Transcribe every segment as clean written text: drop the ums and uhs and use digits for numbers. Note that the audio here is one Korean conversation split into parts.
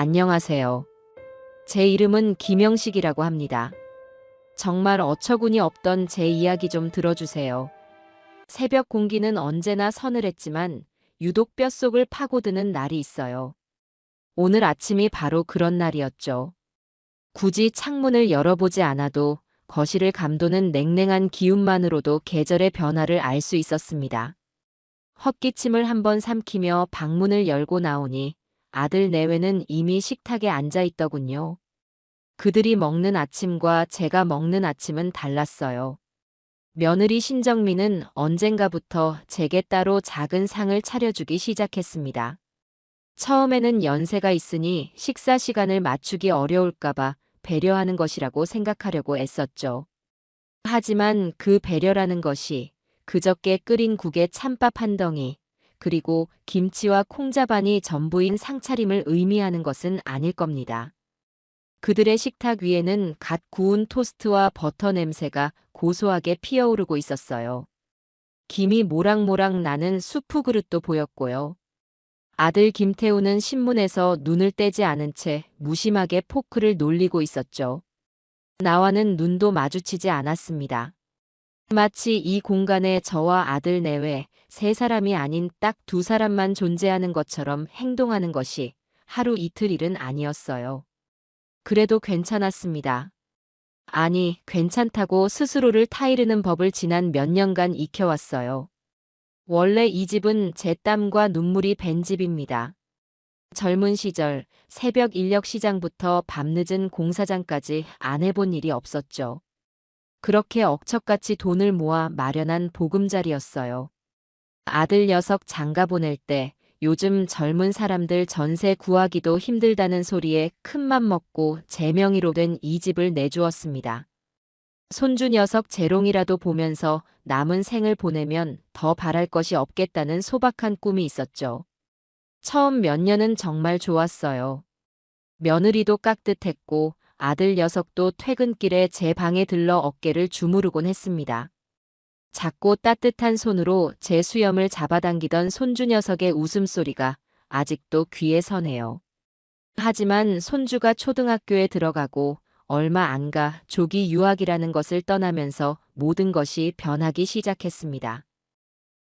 안녕하세요. 제 이름은 김영식이라고 합니다. 정말 어처구니 없던 제 이야기 좀 들어주세요. 새벽 공기는 언제나 서늘했지만 유독 뼛속을 파고드는 날이 있어요. 오늘 아침이 바로 그런 날이었죠. 굳이 창문을 열어보지 않아도 거실을 감도는 냉랭한 기운만으로도 계절의 변화를 알 수 있었습니다. 헛기침을 한번 삼키며 방문을 열고 나오니 아들 내외는 이미 식탁에 앉아 있더군요. 그들이 먹는 아침과 제가 먹는 아침은 달랐어요. 며느리 신정민은 언젠가부터 제게 따로 작은 상을 차려주기 시작했습니다. 처음에는 연세가 있으니 식사 시간을 맞추기 어려울까봐 배려하는 것이라고 생각하려고 애썼죠. 하지만 그 배려라는 것이 그저께 끓인 국에 찬밥 한 덩이, 그리고 김치와 콩자반이 전부인 상차림을 의미하는 것은 아닐 겁니다. 그들의 식탁 위에는 갓 구운 토스트와 버터 냄새가 고소하게 피어오르고 있었어요. 김이 모락모락 나는 수프 그릇도 보였고요. 아들 김태우는 신문에서 눈을 떼지 않은 채 무심하게 포크를 놀리고 있었죠. 나와는 눈도 마주치지 않았습니다. 마치 이 공간에 저와 아들 내외 세 사람이 아닌 딱 두 사람만 존재하는 것처럼 행동하는 것이 하루 이틀 일은 아니었어요. 그래도 괜찮았습니다. 아니, 괜찮다고 스스로를 타이르는 법을 지난 몇 년간 익혀왔어요. 원래 이 집은 제 땀과 눈물이 밴 집입니다. 젊은 시절 새벽 인력 시장부터 밤늦은 공사장까지 안 해본 일이 없었죠. 그렇게 억척같이 돈을 모아 마련한 보금자리였어요. 아들 녀석 장가 보낼 때 요즘 젊은 사람들 전세 구하기도 힘들다는 소리에 큰맘 먹고 제 명의로 된 이 집을 내주었습니다. 손주 녀석 재롱이라도 보면서 남은 생을 보내면 더 바랄 것이 없겠다는 소박한 꿈이 있었죠. 처음 몇 년은 정말 좋았어요. 며느리도 깍듯했고 아들 녀석도 퇴근길에 제 방에 들러 어깨를 주무르곤 했습니다. 작고 따뜻한 손으로 제 수염을 잡아당기던 손주 녀석의 웃음소리가 아직도 귀에 서네요. 하지만 손주가 초등학교에 들어가고 얼마 안 가 조기 유학이라는 것을 떠나면서 모든 것이 변하기 시작했습니다.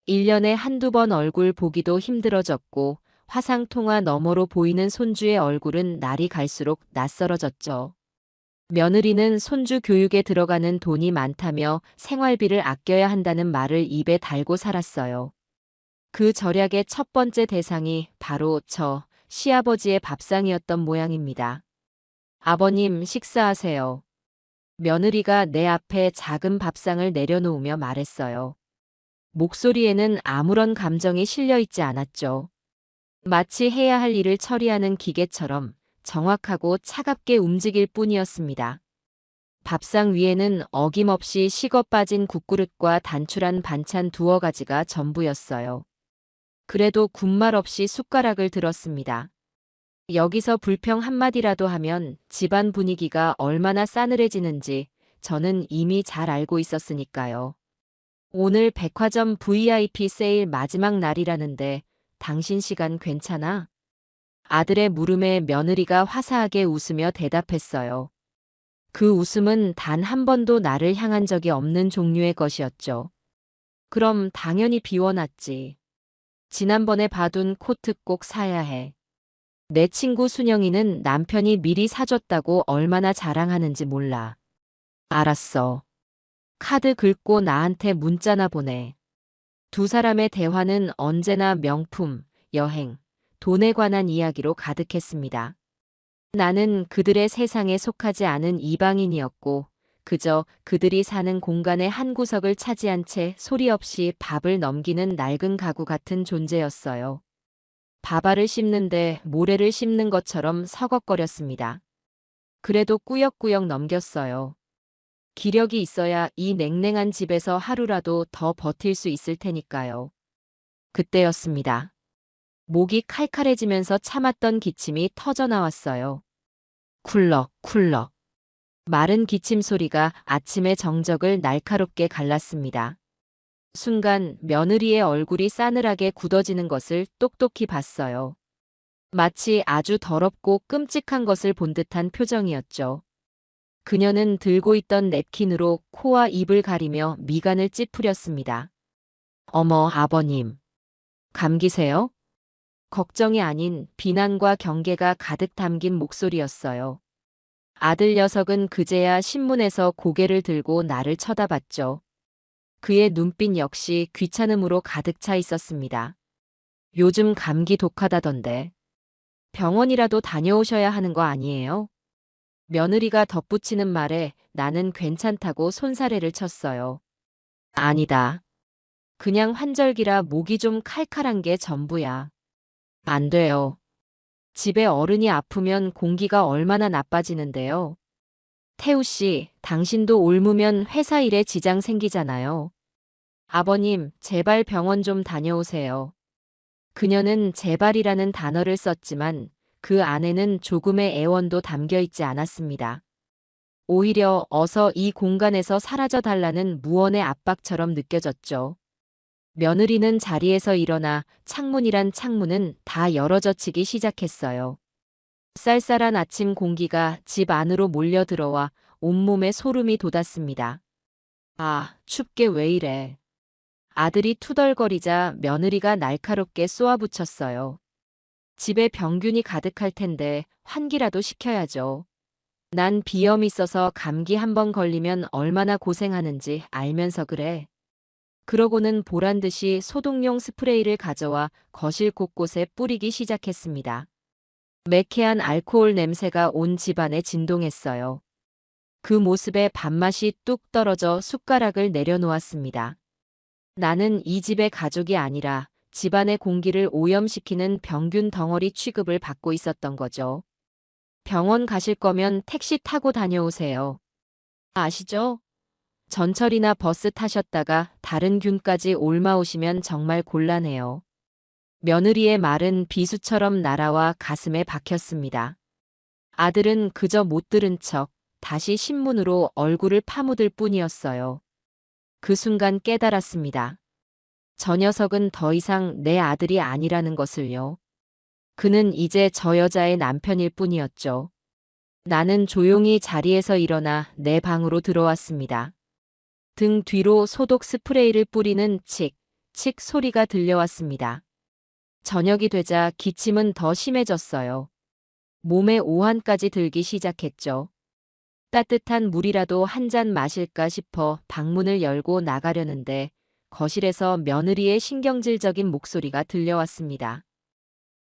1년에 한두 번 얼굴 보기도 힘들어졌고 화상통화 너머로 보이는 손주의 얼굴은 날이 갈수록 낯설어졌죠. 며느리는 손주 교육에 들어가는 돈이 많다며 생활비를 아껴야 한다는 말을 입에 달고 살았어요. 그 절약의 첫 번째 대상이 바로 저 시아버지의 밥상이었던 모양입니다. 아버님, 식사하세요. 며느리가 내 앞에 작은 밥상을 내려놓으며 말했어요. 목소리에는 아무런 감정이 실려 있지 않았죠. 마치 해야 할 일을 처리하는 기계처럼 정확하고 차갑게 움직일 뿐이었습니다. 밥상 위에는 어김없이 식어 빠진 국그릇과 단출한 반찬 두어 가지가 전부였어요. 그래도 군말 없이 숟가락을 들었습니다. 여기서 불평 한마디라도 하면 집안 분위기가 얼마나 싸늘해지는지 저는 이미 잘 알고 있었으니까요. 오늘 백화점 VIP 세일 마지막 날이라는데 당신 시간 괜찮아? 아들의 물음에 며느리가 화사하게 웃으며 대답했어요. 그 웃음은 단 한 번도 나를 향한 적이 없는 종류의 것이었죠. 그럼 당연히 비워놨지. 지난번에 봐둔 코트 꼭 사야 해. 내 친구 순영이는 남편이 미리 사줬다고 얼마나 자랑하는지 몰라. 알았어. 카드 긁고 나한테 문자나 보내. 두 사람의 대화는 언제나 명품, 여행, 돈에 관한 이야기로 가득했습니다. 나는 그들의 세상에 속하지 않은 이방인이었고 그저 그들이 사는 공간의 한 구석을 차지한 채 소리 없이 밥을 넘기는 낡은 가구 같은 존재였어요. 밥알을 씹는데 모래를 씹는 것처럼 서걱거렸습니다. 그래도 꾸역꾸역 넘겼어요. 기력이 있어야 이 냉랭한 집에서 하루라도 더 버틸 수 있을 테니까요. 그때였습니다. 목이 칼칼해지면서 참았던 기침이 터져나왔어요. 쿨럭쿨럭. 마른 기침 소리가 아침의 정적을 날카롭게 갈랐습니다. 순간 며느리의 얼굴이 싸늘하게 굳어지는 것을 똑똑히 봤어요. 마치 아주 더럽고 끔찍한 것을 본 듯한 표정이었죠. 그녀는 들고 있던 냅킨으로 코와 입을 가리며 미간을 찌푸렸습니다. 어머, 아버님. 감기세요? 걱정이 아닌 비난과 경계가 가득 담긴 목소리였어요. 아들 녀석은 그제야 신문에서 고개를 들고 나를 쳐다봤죠. 그의 눈빛 역시 귀찮음으로 가득 차 있었습니다. 요즘 감기 독하다던데. 병원이라도 다녀오셔야 하는 거 아니에요? 며느리가 덧붙이는 말에 나는 괜찮다고 손사래를 쳤어요. 아니다. 그냥 환절기라 목이 좀 칼칼한 게 전부야. 안 돼요. 집에 어른이 아프면 공기가 얼마나 나빠지는데요. 태우 씨, 당신도 옮으면 회사 일에 지장 생기잖아요. 아버님, 제발 병원 좀 다녀오세요. 그녀는 제발이라는 단어를 썼지만 그 안에는 조금의 애원도 담겨 있지 않았습니다. 오히려 어서 이 공간에서 사라져 달라는 무언의 압박처럼 느껴졌죠. 며느리는 자리에서 일어나 창문이란 창문은 다 열어젖히기 시작했어요. 쌀쌀한 아침 공기가 집 안으로 몰려 들어와 온몸에 소름이 돋았습니다. 아, 춥게 왜 이래. 아들이 투덜거리자 며느리가 날카롭게 쏘아붙였어요. 집에 병균이 가득할 텐데 환기라도 시켜야죠. 난 비염 있어서 감기 한 번 걸리면 얼마나 고생하는지 알면서 그래. 그러고는 보란 듯이 소독용 스프레이를 가져와 거실 곳곳에 뿌리기 시작했습니다. 매캐한 알코올 냄새가 온 집안에 진동했어요. 그 모습에 밥맛이 뚝 떨어져 숟가락을 내려놓았습니다. 나는 이 집의 가족이 아니라 집안의 공기를 오염시키는 병균 덩어리 취급을 받고 있었던 거죠. 병원 가실 거면 택시 타고 다녀오세요. 아시죠? 전철이나 버스 타셨다가 다른 균까지 옮아오시면 정말 곤란해요. 며느리의 말은 비수처럼 날아와 가슴에 박혔습니다. 아들은 그저 못 들은 척 다시 신문으로 얼굴을 파묻을 뿐이었어요. 그 순간 깨달았습니다. 저 녀석은 더 이상 내 아들이 아니라는 것을요. 그는 이제 저 여자의 남편일 뿐이었죠. 나는 조용히 자리에서 일어나 내 방으로 들어왔습니다. 등 뒤로 소독 스프레이를 뿌리는 칙, 칙 소리가 들려왔습니다. 저녁이 되자 기침은 더 심해졌어요. 몸에 오한까지 들기 시작했죠. 따뜻한 물이라도 한 잔 마실까 싶어 방문을 열고 나가려는데 거실에서 며느리의 신경질적인 목소리가 들려왔습니다.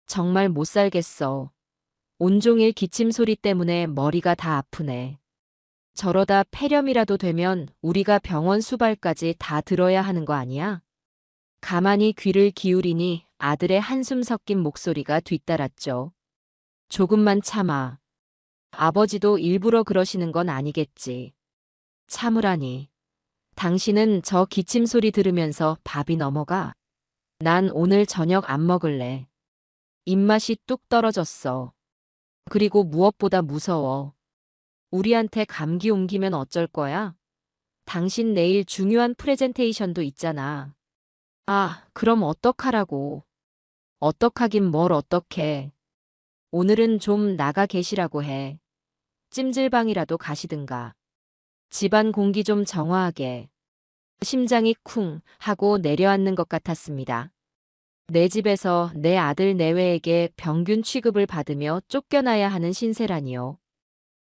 정말 못 살겠어. 온종일 기침 소리 때문에 머리가 다 아프네. 저러다 폐렴이라도 되면 우리가 병원 수발까지 다 들어야 하는 거 아니야? 가만히 귀를 기울이니 아들의 한숨 섞인 목소리가 뒤따랐죠. 조금만 참아. 아버지도 일부러 그러시는 건 아니겠지. 참으라니. 당신은 저 기침 소리 들으면서 밥이 넘어가. 난 오늘 저녁 안 먹을래. 입맛이 뚝 떨어졌어. 그리고 무엇보다 무서워. 우리한테 감기 옮기면 어쩔 거야? 당신 내일 중요한 프레젠테이션도 있잖아. 아, 그럼 어떡하라고. 어떡하긴 뭘 어떡해. 오늘은 좀 나가 계시라고 해. 찜질방이라도 가시든가. 집안 공기 좀 정화하게. 심장이 쿵 하고 내려앉는 것 같았습니다. 내 집에서 내 아들 내외에게 병균 취급을 받으며 쫓겨나야 하는 신세라니요.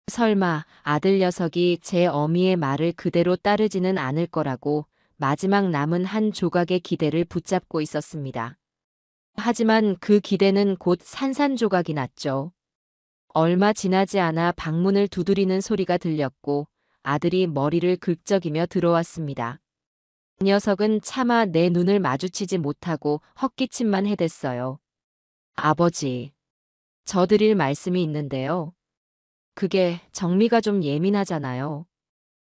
설마 아들 녀석이 제 어미의 말을 그대로 따르지는 않을 거라고 마지막 남은 한 조각의 기대를 붙잡고 있었습니다. 하지만 그 기대는 곧 산산조각이 났죠. 얼마 지나지 않아 방문을 두드리는 소리가 들렸고 아들이 머리를 긁적이며 들어왔습니다. 그 녀석은 차마 내 눈을 마주치지 못하고 헛기침만 해댔어요. 아버지, 저 드릴 말씀이 있는데요. 그게 정미가 좀 예민하잖아요.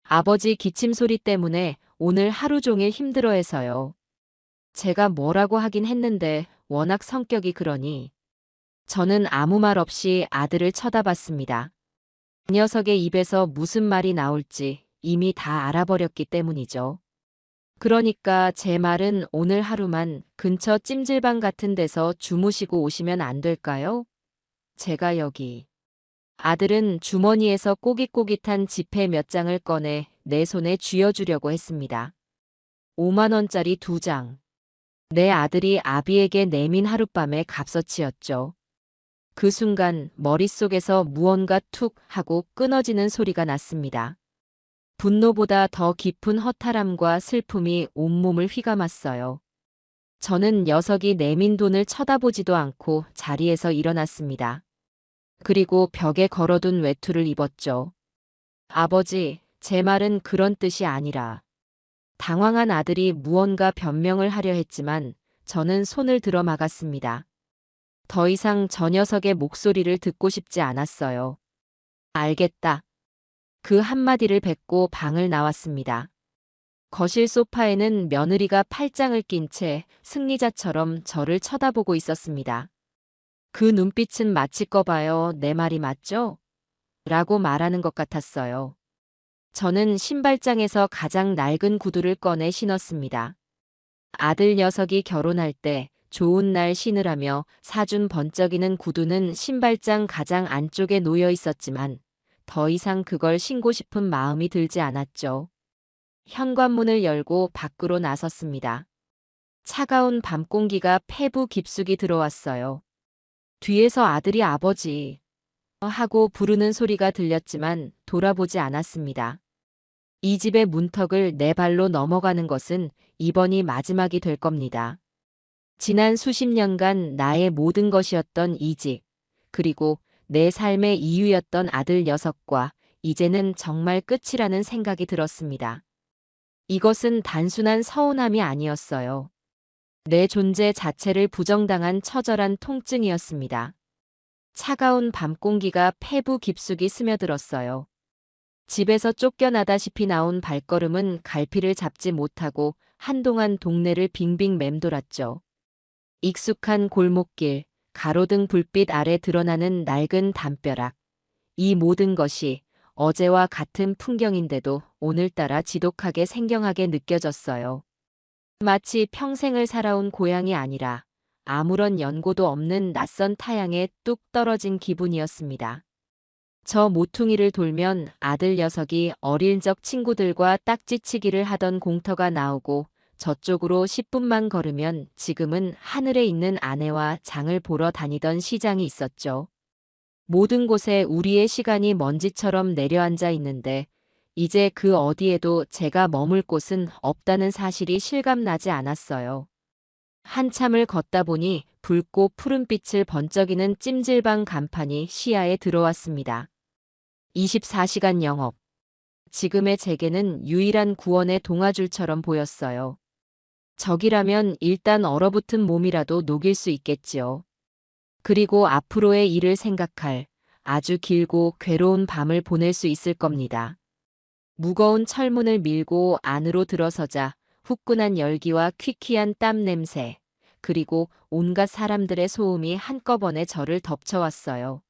아버지 기침 소리 때문에 오늘 하루 종일 힘들어해서요. 제가 뭐라고 하긴 했는데 워낙 성격이 그러니. 저는 아무 말 없이 아들을 쳐다봤습니다. 그 녀석의 입에서 무슨 말이 나올지 이미 다 알아버렸기 때문이죠. 그러니까 제 말은 오늘 하루만 근처 찜질방 같은 데서 주무시고 오시면 안 될까요? 제가 여기. 아들은 주머니에서 꼬깃꼬깃한 지폐 몇 장을 꺼내 내 손에 쥐어주려고 했습니다. 5만 원짜리 2장. 내 아들이 아비에게 내민 하룻밤의 값어치였죠. 그 순간 머릿속에서 무언가 툭 하고 끊어지는 소리가 났습니다. 분노보다 더 깊은 허탈함과 슬픔이 온몸을 휘감았어요. 저는 녀석이 내민 돈을 쳐다보지도 않고 자리에서 일어났습니다. 그리고 벽에 걸어둔 외투를 입었죠. 아버지, 제 말은 그런 뜻이 아니라. 당황한 아들이 무언가 변명을 하려 했지만 저는 손을 들어 막았습니다. 더 이상 저 녀석의 목소리를 듣고 싶지 않았어요. 알겠다. 그 한마디를 뱉고 방을 나왔습니다. 거실 소파에는 며느리가 팔짱을 낀 채 승리자처럼 저를 쳐다보고 있었습니다. 그 눈빛은 마치 꺼봐요, 내 말이 맞죠? 라고 말하는 것 같았어요. 저는 신발장에서 가장 낡은 구두를 꺼내 신었습니다. 아들 녀석이 결혼할 때 좋은 날 신으라며 사준 번쩍이는 구두는 신발장 가장 안쪽에 놓여 있었지만 더 이상 그걸 신고 싶은 마음이 들지 않았죠. 현관문을 열고 밖으로 나섰습니다. 차가운 밤 공기가 폐부 깊숙이 들어왔어요. 뒤에서 아들이 아버지 하고 부르는 소리가 들렸지만 돌아보지 않았습니다. 이 집의 문턱을 내 발로 넘어가는 것은 이번이 마지막이 될 겁니다. 지난 수십 년간 나의 모든 것이었던 이 집, 그리고 내 삶의 이유였던 아들 녀석과 이제는 정말 끝이라는 생각이 들었습니다. 이것은 단순한 서운함이 아니었어요. 내 존재 자체를 부정당한 처절한 통증이었습니다. 차가운 밤 공기가 폐부 깊숙이 스며들었어요. 집에서 쫓겨나다시피 나온 발걸음은 갈피를 잡지 못하고 한동안 동네를 빙빙 맴돌았죠. 익숙한 골목길, 가로등 불빛 아래 드러나는 낡은 담벼락. 이 모든 것이 어제와 같은 풍경인데도 오늘따라 지독하게 생경하게 느껴졌어요. 마치 평생을 살아온 고향이 아니라 아무런 연고도 없는 낯선 타양에 뚝 떨어진 기분이었습니다. 저 모퉁이를 돌면 아들 녀석이 어릴 적 친구들과 딱지치기를 하던 공터가 나오고 저쪽으로 10분만 걸으면 지금은 하늘에 있는 아내와 장을 보러 다니던 시장이 있었죠. 모든 곳에 우리의 시간이 먼지처럼 내려앉아 있는데 이제 그 어디에도 제가 머물 곳은 없다는 사실이 실감나지 않았어요. 한참을 걷다 보니 붉고 푸른빛을 번쩍이는 찜질방 간판이 시야에 들어왔습니다. 24시간 영업. 지금의 제게는 유일한 구원의 동아줄처럼 보였어요. 적이라면 일단 얼어붙은 몸이라도 녹일 수 있겠지요. 그리고 앞으로의 일을 생각할 아주 길고 괴로운 밤을 보낼 수 있을 겁니다. 무거운 철문을 밀고 안으로 들어서자 후끈한 열기와 퀴퀴한 땀 냄새, 그리고 온갖 사람들의 소음이 한꺼번에 저를 덮쳐왔어요.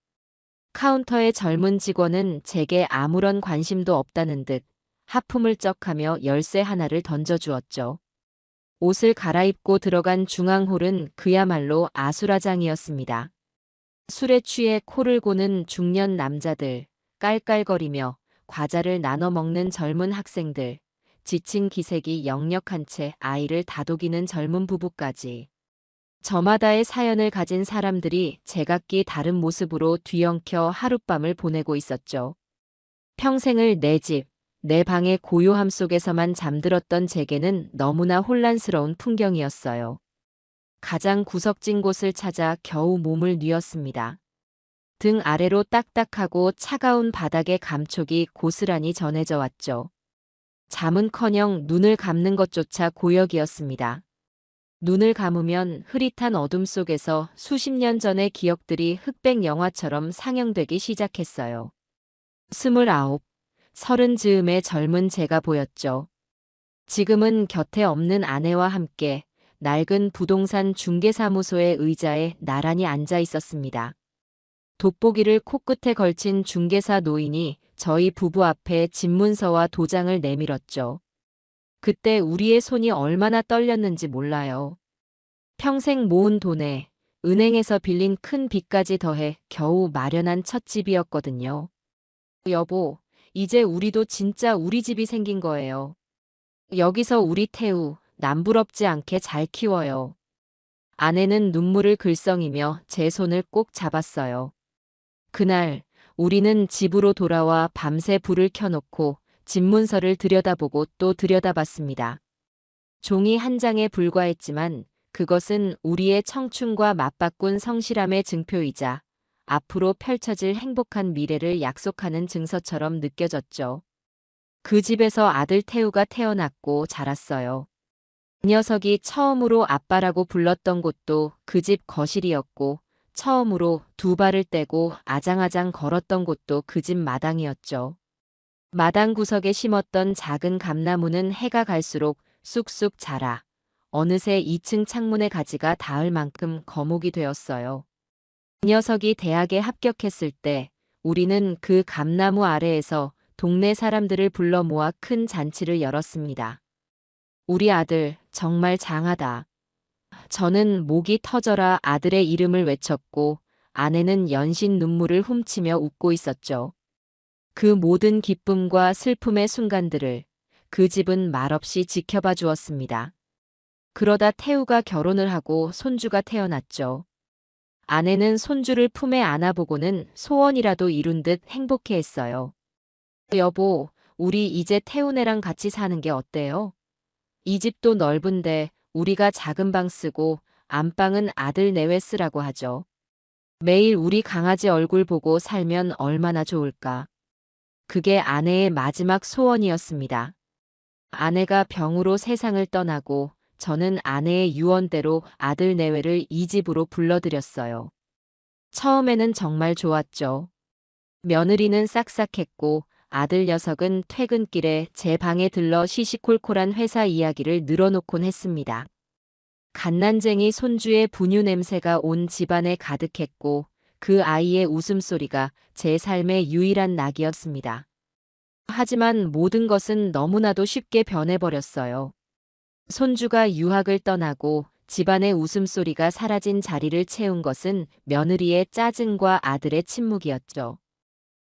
카운터의 젊은 직원은 제게 아무런 관심도 없다는 듯 하품을 쩍하며 열쇠 하나를 던져주었죠. 옷을 갈아입고 들어간 중앙홀은 그야말로 아수라장이었습니다. 술에 취해 코를 고는 중년 남자들, 깔깔거리며 과자를 나눠 먹는 젊은 학생들, 지친 기색이 역력한 채 아이를 다독이는 젊은 부부까지. 저마다의 사연을 가진 사람들이 제각기 다른 모습으로 뒤엉켜 하룻밤을 보내고 있었죠. 평생을 내 집, 내 방의 고요함 속에서만 잠들었던 제게는 너무나 혼란스러운 풍경이었어요. 가장 구석진 곳을 찾아 겨우 몸을 뉘었습니다. 등 아래로 딱딱하고 차가운 바닥의 감촉이 고스란히 전해져 왔죠. 잠은커녕 눈을 감는 것조차 고역이었습니다. 눈을 감으면 흐릿한 어둠 속에서 수십 년 전의 기억들이 흑백 영화처럼 상영되기 시작했어요. 29, 30 즈음의 젊은 제가 보였죠. 지금은 곁에 없는 아내와 함께 낡은 부동산 중개사무소의 의자에 나란히 앉아 있었습니다. 돋보기를 코끝에 걸친 중개사 노인이 저희 부부 앞에 집문서와 도장을 내밀었죠. 그때 우리의 손이 얼마나 떨렸는지 몰라요. 평생 모은 돈에 은행에서 빌린 큰 빚까지 더해 겨우 마련한 첫 집이었거든요. 여보, 이제 우리도 진짜 우리 집이 생긴 거예요. 여기서 우리 태우 남부럽지 않게 잘 키워요. 아내는 눈물을 글썽이며 제 손을 꼭 잡았어요. 그날 우리는 집으로 돌아와 밤새 불을 켜놓고 집 문서를 들여다보고 또 들여다봤습니다. 종이 한 장에 불과했지만 그것은 우리의 청춘과 맞바꾼 성실함의 증표이자 앞으로 펼쳐질 행복한 미래를 약속하는 증서처럼 느껴졌죠. 그 집에서 아들 태우가 태어났고 자랐어요. 그 녀석이 처음으로 아빠라고 불렀던 곳도 그 집 거실이었고 처음으로 두 발을 떼고 아장아장 걸었던 곳도 그 집 마당이었죠. 마당 구석에 심었던 작은 감나무는 해가 갈수록 쑥쑥 자라 어느새 2층 창문의 가지가 닿을 만큼 거목이 되었어요. 그 녀석이 대학에 합격했을 때 우리는 그 감나무 아래에서 동네 사람들을 불러 모아 큰 잔치를 열었습니다. 우리 아들 정말 장하다. 저는 목이 터져라 아들의 이름을 외쳤고 아내는 연신 눈물을 훔치며 웃고 있었죠. 그 모든 기쁨과 슬픔의 순간들을 그 집은 말없이 지켜봐 주었습니다. 그러다 태우가 결혼을 하고 손주가 태어났죠. 아내는 손주를 품에 안아보고는 소원이라도 이룬 듯 행복해했어요. 여보, 우리 이제 태우네랑 같이 사는 게 어때요? 이 집도 넓은데 우리가 작은 방 쓰고 안방은 아들 내외 쓰라고 하죠. 매일 우리 강아지 얼굴 보고 살면 얼마나 좋을까. 그게 아내의 마지막 소원이었습니다. 아내가 병으로 세상을 떠나고 저는 아내의 유언대로 아들 내외를 이 집으로 불러들였어요. 처음에는 정말 좋았죠. 며느리는 싹싹했고 아들 녀석은 퇴근길에 제 방에 들러 시시콜콜한 회사 이야기를 늘어놓곤 했습니다. 갓난쟁이 손주의 분유 냄새가 온 집안에 가득했고 그 아이의 웃음소리가 제 삶의 유일한 낙이었습니다. 하지만 모든 것은 너무나도 쉽게 변해버렸어요. 손주가 유학을 떠나고 집안의 웃음소리가 사라진 자리를 채운 것은 며느리의 짜증과 아들의 침묵이었죠.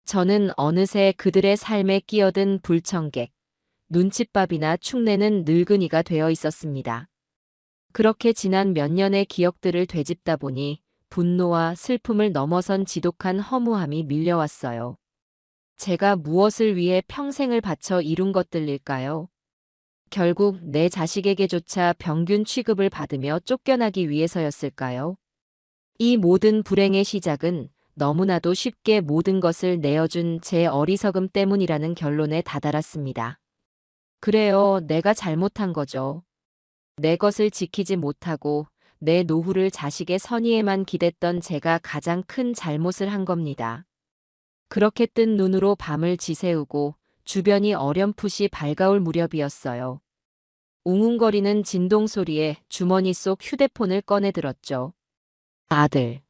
저는 어느새 그들의 삶에 끼어든 불청객, 눈칫밥이나 축내는 늙은이가 되어 있었습니다. 그렇게 지난 몇 년의 기억들을 되짚다 보니 분노와 슬픔을 넘어선 지독한 허무함이 밀려왔어요. 제가 무엇을 위해 평생을 바쳐 이룬 것들일까요? 결국 내 자식에게조차 평균 취급을 받으며 쫓겨나기 위해서였을까요? 이 모든 불행의 시작은 너무나도 쉽게 모든 것을 내어준 제 어리석음 때문이라는 결론에 다다랐습니다. 그래요, 내가 잘못한 거죠. 내 것을 지키지 못하고 내 노후를 자식의 선의에만 기댔던 제가 가장 큰 잘못을 한 겁니다. 그렇게 뜬 눈으로 밤을 지새우고 주변이 어렴풋이 밝아올 무렵이었어요. 웅웅거리는 진동 소리에 주머니 속 휴대폰을 꺼내 들었죠. 아들.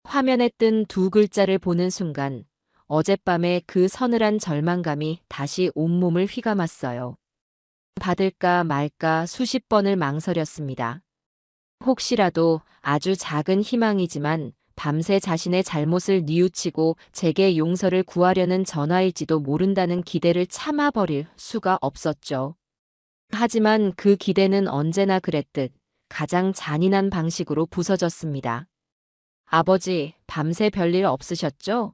화면에 뜬 두 글자를 보는 순간 어젯밤의 그 서늘한 절망감이 다시 온몸을 휘감았어요. 받을까 말까 수십 번을 망설였습니다. 혹시라도 아주 작은 희망이지만 밤새 자신의 잘못을 뉘우치고 제게 용서를 구하려는 전화일지도 모른다는 기대를 참아버릴 수가 없었죠. 하지만 그 기대는 언제나 그랬듯 가장 잔인한 방식으로 부서졌습니다. 아버지, 밤새 별일 없으셨죠?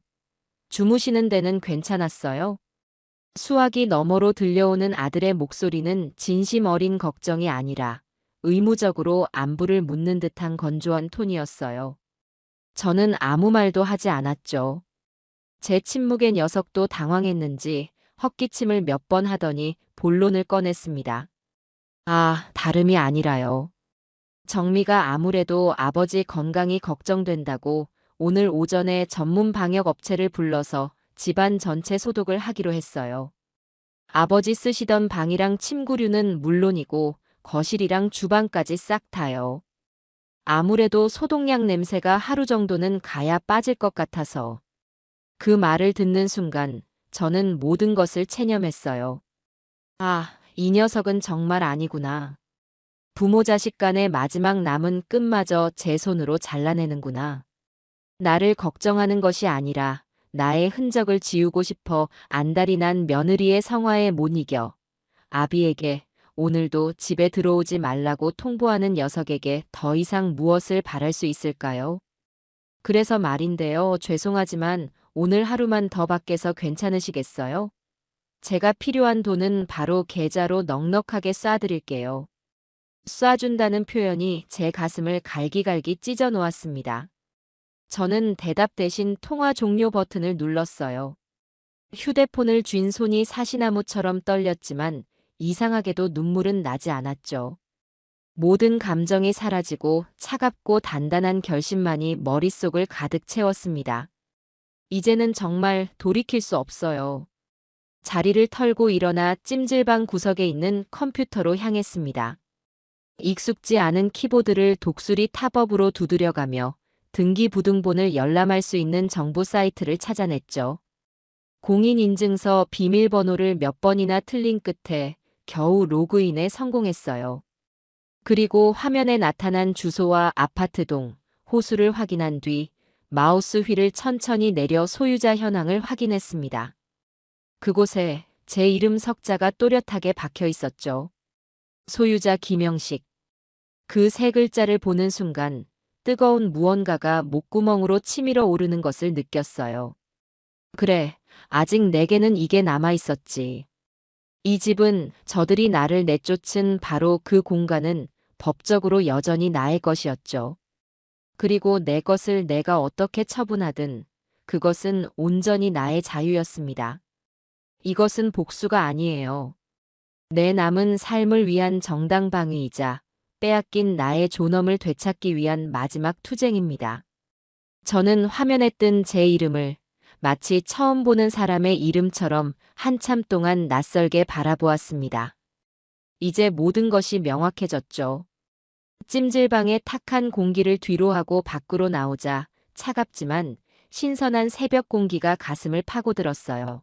주무시는 데는 괜찮았어요? 수화기 너머로 들려오는 아들의 목소리는 진심 어린 걱정이 아니라 의무적으로 안부를 묻는 듯한 건조한 톤이었어요. 저는 아무 말도 하지 않았죠. 제 침묵의 녀석도 당황했는지 헛기침을 몇 번 하더니 본론을 꺼냈습니다. 아, 다름이 아니라요. 정미가 아무래도 아버지 건강이 걱정된다고 오늘 오전에 전문 방역 업체를 불러서 집안 전체 소독을 하기로 했어요. 아버지 쓰시던 방이랑 침구류는 물론이고 거실이랑 주방까지 싹 다요. 아무래도 소독약 냄새가 하루 정도는 가야 빠질 것 같아서. 그 말을 듣는 순간 저는 모든 것을 체념했어요. 아, 이 녀석은 정말 아니구나. 부모 자식 간의 마지막 남은 끈마저 제 손으로 잘라내는구나. 나를 걱정하는 것이 아니라 나의 흔적을 지우고 싶어 안달이 난 며느리의 성화에 못 이겨 아비에게 오늘도 집에 들어오지 말라고 통보하는 녀석에게 더 이상 무엇을 바랄 수 있을까요? 그래서 말인데요. 죄송하지만 오늘 하루만 더 밖에서 괜찮으시겠어요? 제가 필요한 돈은 바로 계좌로 넉넉하게 쏴드릴게요. 쏴준다는 표현이 제 가슴을 갈기갈기 찢어 놓았습니다. 저는 대답 대신 통화 종료 버튼을 눌렀어요. 휴대폰을 쥔 손이 사시나무처럼 떨렸지만 이상하게도 눈물은 나지 않았죠. 모든 감정이 사라지고 차갑고 단단한 결심만이 머릿속을 가득 채웠습니다. 이제는 정말 돌이킬 수 없어요. 자리를 털고 일어나 찜질방 구석에 있는 컴퓨터로 향했습니다. 익숙지 않은 키보드를 독수리 탑업으로 두드려가며 등기부등본을 열람할 수 있는 정보 사이트를 찾아냈죠. 공인인증서 비밀번호를 몇 번이나 틀린 끝에 겨우 로그인에 성공했어요. 그리고 화면에 나타난 주소와 아파트동, 호수를 확인한 뒤 마우스 휠을 천천히 내려 소유자 현황을 확인했습니다. 그곳에 제 이름 석자가 또렷하게 박혀 있었죠. 소유자 김영식. 그 세 글자를 보는 순간 뜨거운 무언가가 목구멍으로 치밀어 오르는 것을 느꼈어요. 그래, 아직 내게는 이게 남아 있었지. 이 집은 저들이 나를 내쫓은 바로 그 공간은 법적으로 여전히 나의 것이었죠. 그리고 내 것을 내가 어떻게 처분하든 그것은 온전히 나의 자유였습니다. 이것은 복수가 아니에요. 내 남은 삶을 위한 정당방위이자 빼앗긴 나의 존엄을 되찾기 위한 마지막 투쟁입니다. 저는 화면에 뜬 제 이름을 마치 처음 보는 사람의 이름처럼 한참 동안 낯설게 바라보았습니다. 이제 모든 것이 명확해졌죠. 찜질방의 탁한 공기를 뒤로하고 밖으로 나오자 차갑지만 신선한 새벽 공기가 가슴을 파고들었어요.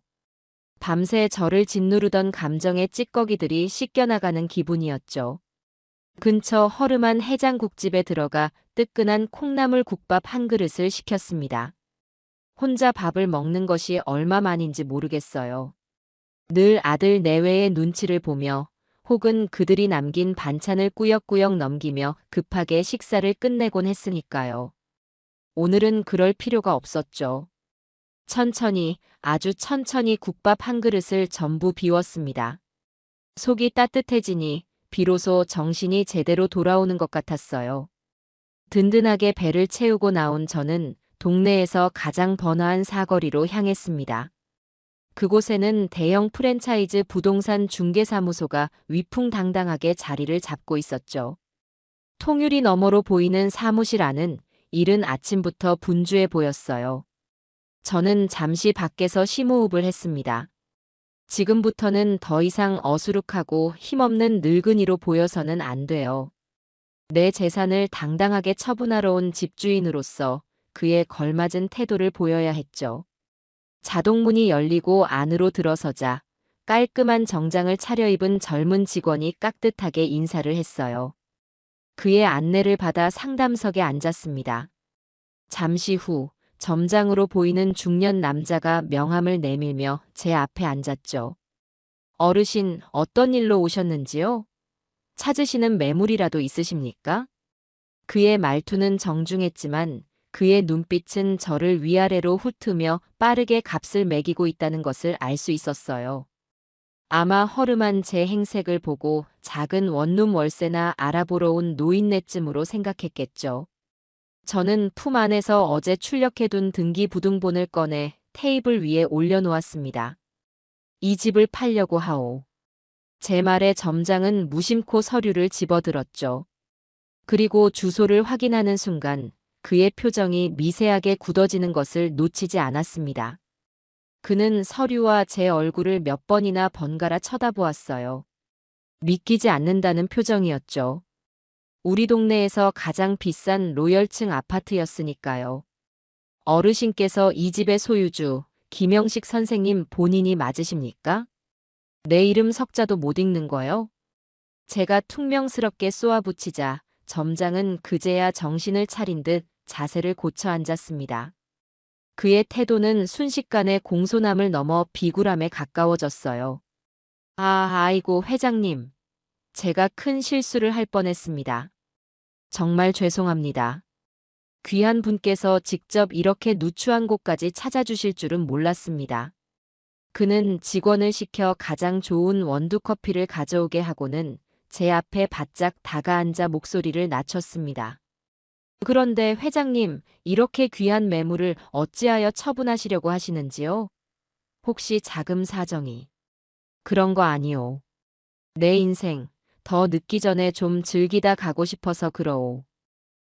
밤새 저를 짓누르던 감정의 찌꺼기들이 씻겨나가는 기분이었죠. 근처 허름한 해장국집에 들어가 뜨끈한 콩나물 국밥 한 그릇을 시켰습니다. 혼자 밥을 먹는 것이 얼마만인지 모르겠어요. 늘 아들 내외의 눈치를 보며 혹은 그들이 남긴 반찬을 꾸역꾸역 넘기며 급하게 식사를 끝내곤 했으니까요. 오늘은 그럴 필요가 없었죠. 천천히, 아주 천천히 국밥 한 그릇을 전부 비웠습니다. 속이 따뜻해지니 비로소 정신이 제대로 돌아오는 것 같았어요. 든든하게 배를 채우고 나온 저는 동네에서 가장 번화한 사거리로 향했습니다. 그곳에는 대형 프랜차이즈 부동산 중개사무소가 위풍당당하게 자리를 잡고 있었죠. 통유리 너머로 보이는 사무실 안은 이른 아침부터 분주해 보였어요. 저는 잠시 밖에서 심호흡을 했습니다. 지금부터는 더 이상 어수룩하고 힘없는 늙은이로 보여서는 안 돼요. 내 재산을 당당하게 처분하러 온 집주인으로서 그에 걸맞은 태도를 보여야 했죠. 자동문이 열리고 안으로 들어서자 깔끔한 정장을 차려입은 젊은 직원이 깍듯하게 인사를 했어요. 그의 안내를 받아 상담석에 앉았습니다. 잠시 후 점장으로 보이는 중년 남자가 명함을 내밀며 제 앞에 앉았죠. 어르신, 어떤 일로 오셨는지요? 찾으시는 매물이라도 있으십니까? 그의 말투는 정중했지만 그의 눈빛은 저를 위아래로 훑으며 빠르게 값을 매기고 있다는 것을 알 수 있었어요. 아마 허름한 제 행색을 보고 작은 원룸 월세나 알아보러 온 노인네쯤으로 생각했겠죠. 저는 품 안에서 어제 출력해둔 등기부등본을 꺼내 테이블 위에 올려놓았습니다. 이 집을 팔려고 하오. 제 말에 점장은 무심코 서류를 집어들었죠. 그리고 주소를 확인하는 순간 그의 표정이 미세하게 굳어지는 것을 놓치지 않았습니다. 그는 서류와 제 얼굴을 몇 번이나 번갈아 쳐다보았어요. 믿기지 않는다는 표정이었죠. 우리 동네에서 가장 비싼 로열층 아파트였으니까요. 어르신께서 이 집의 소유주, 김영식 선생님 본인이 맞으십니까? 내 이름 석자도 못 읽는 거요? 제가 퉁명스럽게 쏘아붙이자 점장은 그제야 정신을 차린 듯 자세를 고쳐 앉았습니다. 그의 태도는 순식간에 공손함을 넘어 비굴함에 가까워졌어요. 아이고 회장님. 제가 큰 실수를 할 뻔했습니다. 정말 죄송합니다. 귀한 분께서 직접 이렇게 누추한 곳까지 찾아주실 줄은 몰랐습니다. 그는 직원을 시켜 가장 좋은 원두커피를 가져오게 하고는 제 앞에 바짝 다가앉아 목소리를 낮췄습니다. 그런데 회장님, 이렇게 귀한 매물을 어찌하여 처분하시려고 하시는지요? 혹시 자금 사정이? 그런 거 아니오. 내 인생 더 늦기 전에 좀 즐기다 가고 싶어서 그러오.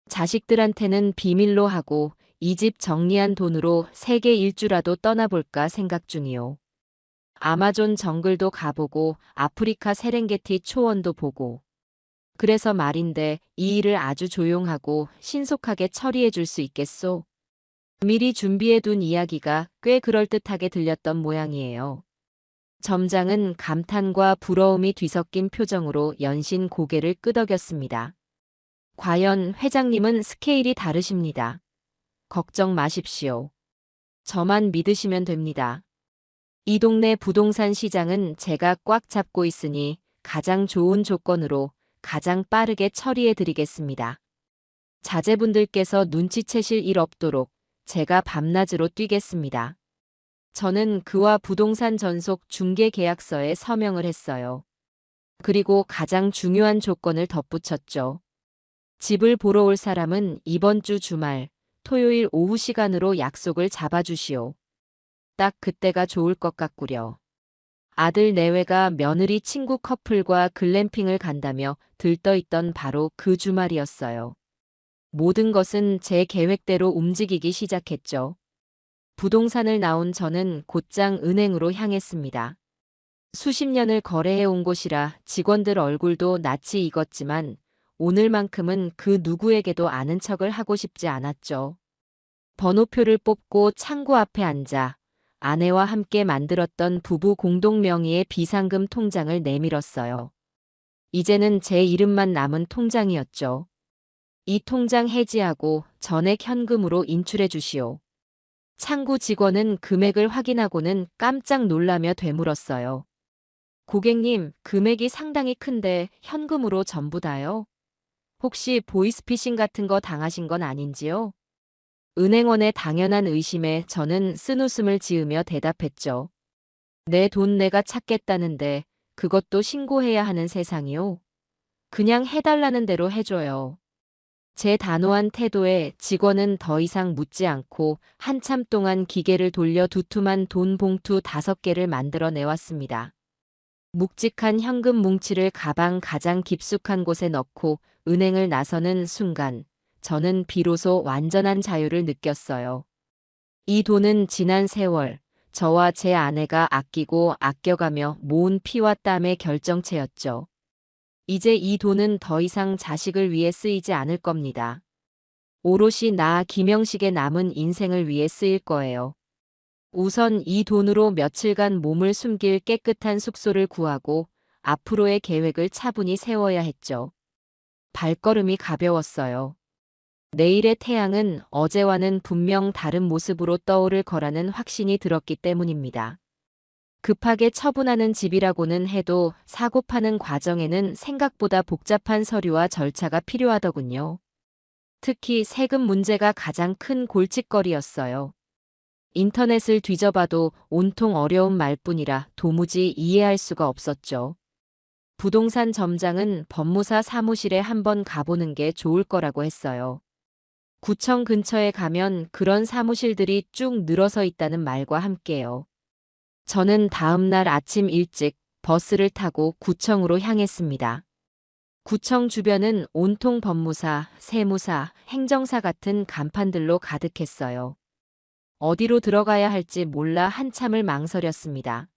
자식들한테는 비밀로 하고 이 집 정리한 돈으로 세계 일주라도 떠나볼까 생각 중이오. 아마존 정글도 가보고 아프리카 세렝게티 초원도 보고. 그래서 말인데 이 일을 아주 조용하고 신속하게 처리해 줄 수 있겠소? 미리 준비해둔 이야기가 꽤 그럴듯하게 들렸던 모양이에요. 점장은 감탄과 부러움이 뒤섞인 표정으로 연신 고개를 끄덕였습니다. 과연 회장님은 스케일이 다르십니다. 걱정 마십시오. 저만 믿으시면 됩니다. 이 동네 부동산 시장은 제가 꽉 잡고 있으니 가장 좋은 조건으로 가장 빠르게 처리해 드리겠습니다. 자제분들께서 눈치채실 일 없도록 제가 밤낮으로 뛰겠습니다. 저는 그와 부동산 전속 중개 계약서에 서명을 했어요. 그리고 가장 중요한 조건을 덧붙였죠. 집을 보러 올 사람은 이번 주 주말, 토요일 오후 시간으로 약속을 잡아주시오. 딱 그때가 좋을 것 같구려. 아들 내외가 며느리 친구 커플과 글램핑을 간다며 들떠있던 바로 그 주말이었어요. 모든 것은 제 계획대로 움직이기 시작했죠. 부동산을 나온 저는 곧장 은행으로 향했습니다. 수십 년을 거래해온 곳이라 직원들 얼굴도 낯이 익었지만 오늘만큼은 그 누구에게도 아는 척을 하고 싶지 않았죠. 번호표를 뽑고 창구 앞에 앉아 아내와 함께 만들었던 부부 공동 명의의 비상금 통장을 내밀었어요. 이제는 제 이름만 남은 통장이었죠. 이 통장 해지하고 전액 현금으로 인출해 주시오. 창구 직원은 금액을 확인하고는 깜짝 놀라며 되물었어요. 고객님, 금액이 상당히 큰데 현금으로 전부 다요? 혹시 보이스피싱 같은 거 당하신 건 아닌지요? 은행원의 당연한 의심에 저는 쓴웃음을 지으며 대답했죠. 내 돈 내가 찾겠다는데 그것도 신고해야 하는 세상이요? 그냥 해달라는 대로 해줘요. 제 단호한 태도에 직원은 더 이상 묻지 않고 한참 동안 기계를 돌려 두툼한 돈 봉투 5개를 만들어 내왔습니다. 묵직한 현금 뭉치를 가방 가장 깊숙한 곳에 넣고 은행을 나서는 순간 저는 비로소 완전한 자유를 느꼈어요. 이 돈은 지난 세월 저와 제 아내가 아끼고 아껴가며 모은 피와 땀의 결정체였죠. 이제 이 돈은 더 이상 자식을 위해 쓰이지 않을 겁니다. 오롯이 나 김영식의 남은 인생을 위해 쓰일 거예요. 우선 이 돈으로 며칠간 몸을 숨길 깨끗한 숙소를 구하고 앞으로의 계획을 차분히 세워야 했죠. 발걸음이 가벼웠어요. 내일의 태양은 어제와는 분명 다른 모습으로 떠오를 거라는 확신이 들었기 때문입니다. 급하게 처분하는 집이라고는 해도 사고 파는 과정에는 생각보다 복잡한 서류와 절차가 필요하더군요. 특히 세금 문제가 가장 큰 골칫거리였어요. 인터넷을 뒤져봐도 온통 어려운 말뿐이라 도무지 이해할 수가 없었죠. 부동산 점장은 법무사 사무실에 한번 가보는 게 좋을 거라고 했어요. 구청 근처에 가면 그런 사무실들이 쭉 늘어서 있다는 말과 함께요. 저는 다음 날 아침 일찍 버스를 타고 구청으로 향했습니다. 구청 주변은 온통 법무사, 세무사, 행정사 같은 간판들로 가득했어요. 어디로 들어가야 할지 몰라 한참을 망설였습니다.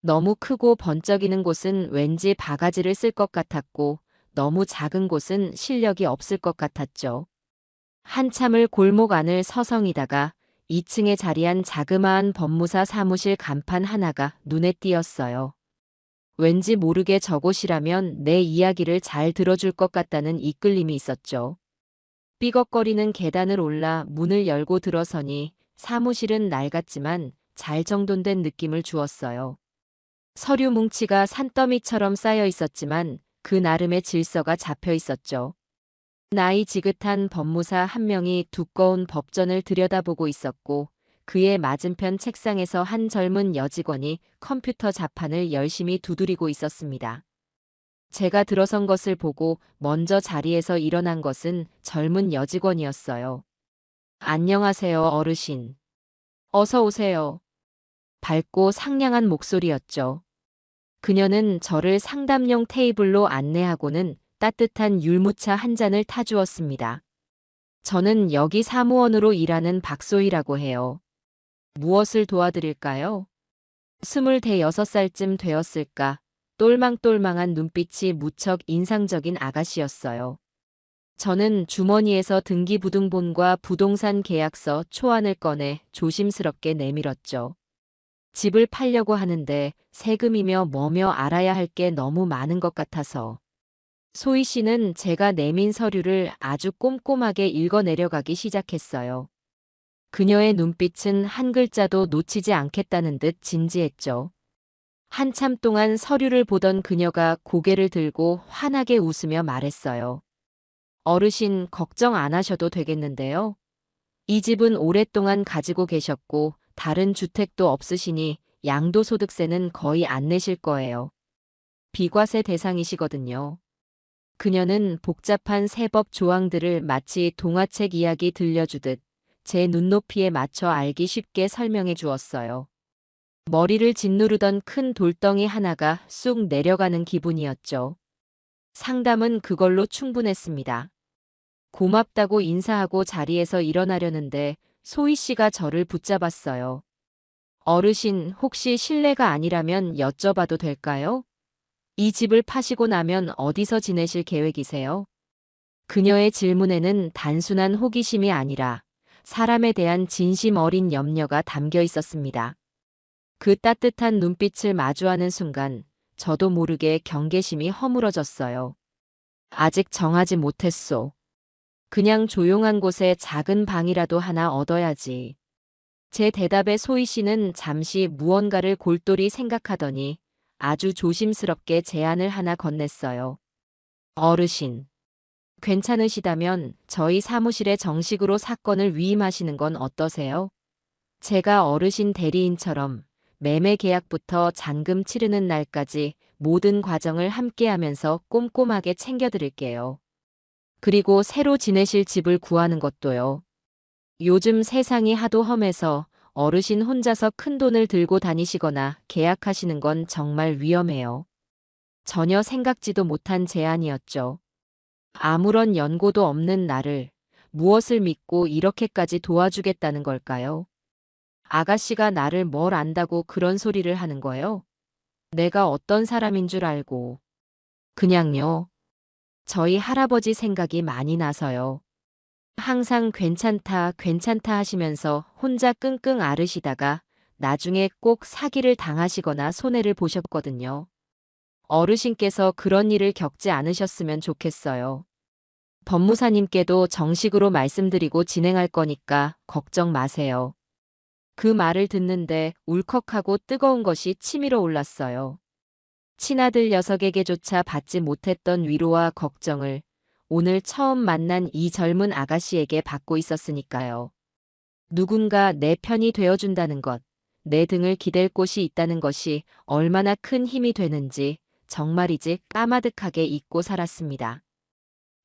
너무 크고 번쩍이는 곳은 왠지 바가지를 쓸 것 같았고 너무 작은 곳은 실력이 없을 것 같았죠. 한참을 골목 안을 서성이다가 2층에 자리한 자그마한 법무사 사무실 간판 하나가 눈에 띄었어요. 왠지 모르게 저곳이라면 내 이야기를 잘 들어줄 것 같다는 이끌림이 있었죠. 삐걱거리는 계단을 올라 문을 열고 들어서니 사무실은 낡았지만 잘 정돈된 느낌을 주었어요. 서류 뭉치가 산더미처럼 쌓여 있었지만 그 나름의 질서가 잡혀 있었죠. 나이 지긋한 법무사 한 명이 두꺼운 법전을 들여다보고 있었고 그의 맞은편 책상에서 한 젊은 여직원이 컴퓨터 자판을 열심히 두드리고 있었습니다. 제가 들어선 것을 보고 먼저 자리에서 일어난 것은 젊은 여직원이었어요. 안녕하세요, 어르신. 어서 오세요. 밝고 상냥한 목소리였죠. 그녀는 저를 상담용 테이블로 안내하고는 따뜻한 율무차 한 잔을 타주었습니다. 저는 여기 사무원으로 일하는 박소희라고 해요. 무엇을 도와드릴까요? 26살쯤 되었을까? 똘망똘망한 눈빛이 무척 인상적인 아가씨였어요. 저는 주머니에서 등기부등본과 부동산 계약서 초안을 꺼내 조심스럽게 내밀었죠. 집을 팔려고 하는데 세금이며 뭐며 알아야 할 게 너무 많은 것 같아서. 소희 씨는 제가 내민 서류를 아주 꼼꼼하게 읽어 내려가기 시작했어요. 그녀의 눈빛은 한 글자도 놓치지 않겠다는 듯 진지했죠. 한참 동안 서류를 보던 그녀가 고개를 들고 환하게 웃으며 말했어요. 어르신 걱정 안 하셔도 되겠는데요. 이 집은 오랫동안 가지고 계셨고 다른 주택도 없으시니 양도소득세는 거의 안 내실 거예요. 비과세 대상이시거든요. 그녀는 복잡한 세법 조항들을 마치 동화책 이야기 들려주듯 제 눈높이에 맞춰 알기 쉽게 설명해 주었어요. 머리를 짓누르던 큰 돌덩이 하나가 쑥 내려가는 기분이었죠. 상담은 그걸로 충분했습니다. 고맙다고 인사하고 자리에서 일어나려는데 소희 씨가 저를 붙잡았어요. 어르신, 혹시 실례가 아니라면 여쭤봐도 될까요? 이 집을 파시고 나면 어디서 지내실 계획이세요? 그녀의 질문에는 단순한 호기심이 아니라 사람에 대한 진심 어린 염려가 담겨 있었습니다. 그 따뜻한 눈빛을 마주하는 순간 저도 모르게 경계심이 허물어졌어요. 아직 정하지 못했소. 그냥 조용한 곳에 작은 방이라도 하나 얻어야지. 제 대답에 소희 씨는 잠시 무언가를 골똘히 생각하더니 아주 조심스럽게 제안을 하나 건넸어요. 어르신, 괜찮으시다면 저희 사무실에 정식으로 사건을 위임하시는 건 어떠세요? 제가 어르신 대리인처럼 매매 계약부터 잔금 치르는 날까지 모든 과정을 함께하면서 꼼꼼하게 챙겨드릴게요. 그리고 새로 지내실 집을 구하는 것도요. 요즘 세상이 하도 험해서 어르신 혼자서 큰 돈을 들고 다니시거나 계약하시는 건 정말 위험해요. 전혀 생각지도 못한 제안이었죠. 아무런 연고도 없는 나를 무엇을 믿고 이렇게까지 도와주겠다는 걸까요? 아가씨가 나를 뭘 안다고 그런 소리를 하는 거예요? 내가 어떤 사람인 줄 알고. 그냥요. 저희 할아버지 생각이 많이 나서요. 항상 괜찮다, 괜찮다 하시면서 혼자 끙끙 앓으시다가 나중에 꼭 사기를 당하시거나 손해를 보셨거든요. 어르신께서 그런 일을 겪지 않으셨으면 좋겠어요. 법무사님께도 정식으로 말씀드리고 진행할 거니까 걱정 마세요. 그 말을 듣는데 울컥하고 뜨거운 것이 치밀어 올랐어요. 친아들 녀석에게조차 받지 못했던 위로와 걱정을 오늘 처음 만난 이 젊은 아가씨에게 받고 있었으니까요. 누군가 내 편이 되어준다는 것, 내 등을 기댈 곳이 있다는 것이 얼마나 큰 힘이 되는지 정말이지 까마득하게 잊고 살았습니다.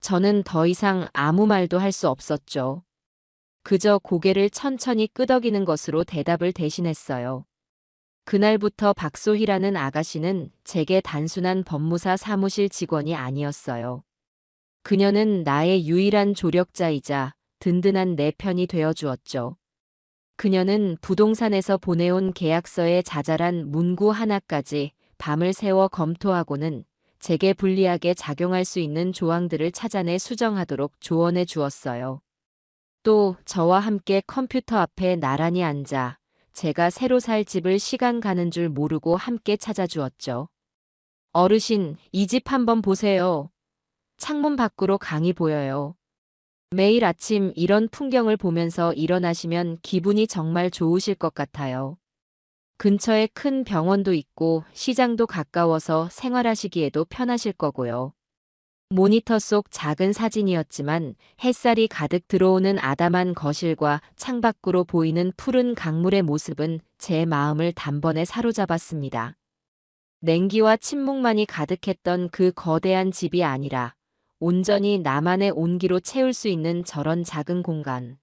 저는 더 이상 아무 말도 할 수 없었죠. 그저 고개를 천천히 끄덕이는 것으로 대답을 대신했어요. 그날부터 박소희라는 아가씨는 제게 단순한 법무사 사무실 직원이 아니었어요. 그녀는 나의 유일한 조력자이자 든든한 내 편이 되어 주었죠. 그녀는 부동산에서 보내온 계약서의 자잘한 문구 하나까지 밤을 새워 검토하고는 제게 불리하게 작용할 수 있는 조항들을 찾아내 수정하도록 조언해 주었어요. 또 저와 함께 컴퓨터 앞에 나란히 앉아 제가 새로 살 집을 시간 가는 줄 모르고 함께 찾아주었죠. 어르신, 이 집 한번 보세요. 창문 밖으로 강이 보여요. 매일 아침 이런 풍경을 보면서 일어나시면 기분이 정말 좋으실 것 같아요. 근처에 큰 병원도 있고 시장도 가까워서 생활하시기에도 편하실 거고요. 모니터 속 작은 사진이었지만 햇살이 가득 들어오는 아담한 거실과 창밖으로 보이는 푸른 강물의 모습은 제 마음을 단번에 사로잡았습니다. 냉기와 침묵만이 가득했던 그 거대한 집이 아니라 온전히 나만의 온기로 채울 수 있는 저런 작은 공간.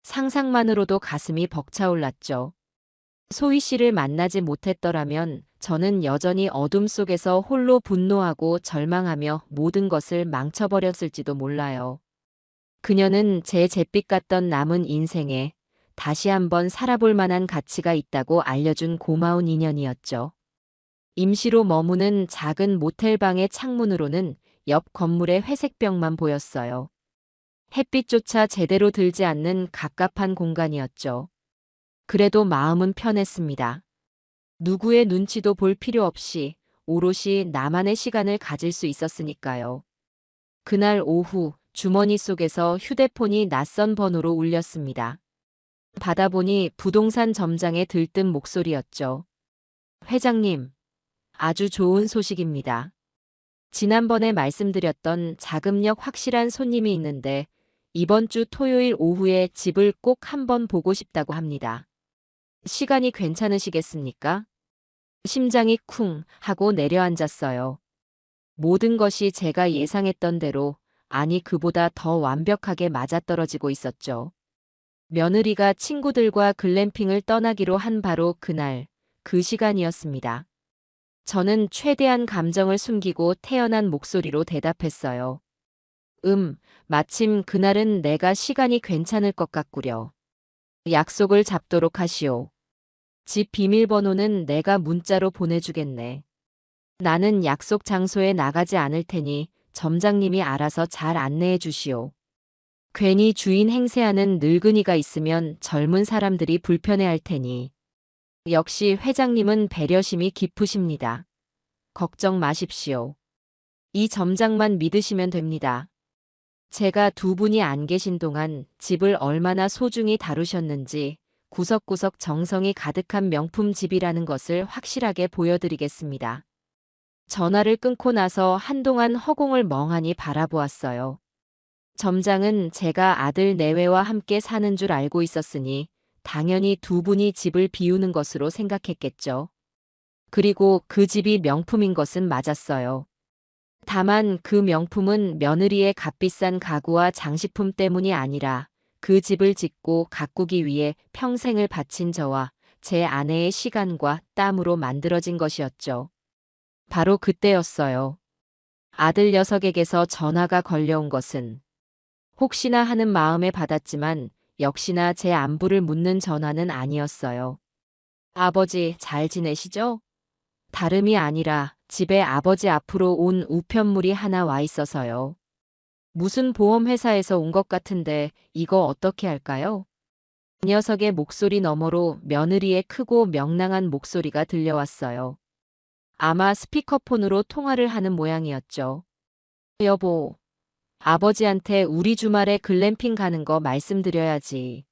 상상만으로도 가슴이 벅차올랐죠. 소희 씨를 만나지 못했더라면 저는 여전히 어둠 속에서 홀로 분노하고 절망하며 모든 것을 망쳐버렸을지도 몰라요. 그녀는 제 잿빛 같던 남은 인생에 다시 한번 살아볼 만한 가치가 있다고 알려준 고마운 인연이었죠. 임시로 머무는 작은 모텔방의 창문으로는 옆 건물의 회색벽만 보였어요. 햇빛조차 제대로 들지 않는 갑갑한 공간이었죠. 그래도 마음은 편했습니다. 누구의 눈치도 볼 필요 없이 오롯이 나만의 시간을 가질 수 있었으니까요. 그날 오후 주머니 속에서 휴대폰이 낯선 번호로 울렸습니다. 받아보니 부동산 점장의 들뜬 목소리였죠. 회장님, 아주 좋은 소식입니다. 지난번에 말씀드렸던 자금력 확실한 손님이 있는데 이번 주 토요일 오후에 집을 꼭 한번 보고 싶다고 합니다. 시간이 괜찮으시겠습니까? 심장이 쿵 하고 내려앉았어요. 모든 것이 제가 예상했던 대로, 아니 그보다 더 완벽하게 맞아떨어지고 있었죠. 며느리가 친구들과 글램핑을 떠나기로 한 바로 그날, 그 시간이었습니다. 저는 최대한 감정을 숨기고 태연한 목소리로 대답했어요. 마침 그날은 내가 시간이 괜찮을 것 같구려. 약속을 잡도록 하시오. 집 비밀번호는 내가 문자로 보내주겠네. 나는 약속 장소에 나가지 않을 테니 점장님이 알아서 잘 안내해 주시오. 괜히 주인 행세하는 늙은이가 있으면 젊은 사람들이 불편해할 테니. 역시 회장님은 배려심이 깊으십니다. 걱정 마십시오. 이 점장만 믿으시면 됩니다. 제가 두 분이 안 계신 동안 집을 얼마나 소중히 다루셨는지 구석구석 정성이 가득한 명품 집이라는 것을 확실하게 보여드리겠습니다. 전화를 끊고 나서 한동안 허공을 멍하니 바라보았어요. 점장은 제가 아들 내외와 함께 사는 줄 알고 있었으니 당연히 두 분이 집을 비우는 것으로 생각했겠죠. 그리고 그 집이 명품인 것은 맞았어요. 다만 그 명품은 며느리의 값비싼 가구와 장식품 때문이 아니라 그 집을 짓고 가꾸기 위해 평생을 바친 저와 제 아내의 시간과 땀으로 만들어진 것이었죠. 바로 그때였어요. 아들 녀석에게서 전화가 걸려온 것은 혹시나 하는 마음에 받았지만 역시나 제 안부를 묻는 전화는 아니었어요. 아버지 잘 지내시죠? 다름이 아니라 집에 아버지 앞으로 온 우편물이 하나 와 있어서요. 무슨 보험회사에서 온 것 같은데 이거 어떻게 할까요? 그 녀석의 목소리 너머로 며느리의 크고 명랑한 목소리가 들려왔어요. 아마 스피커폰으로 통화를 하는 모양이었죠. 여보, 아버지한테 우리 주말에 글램핑 가는 거 말씀드려야지.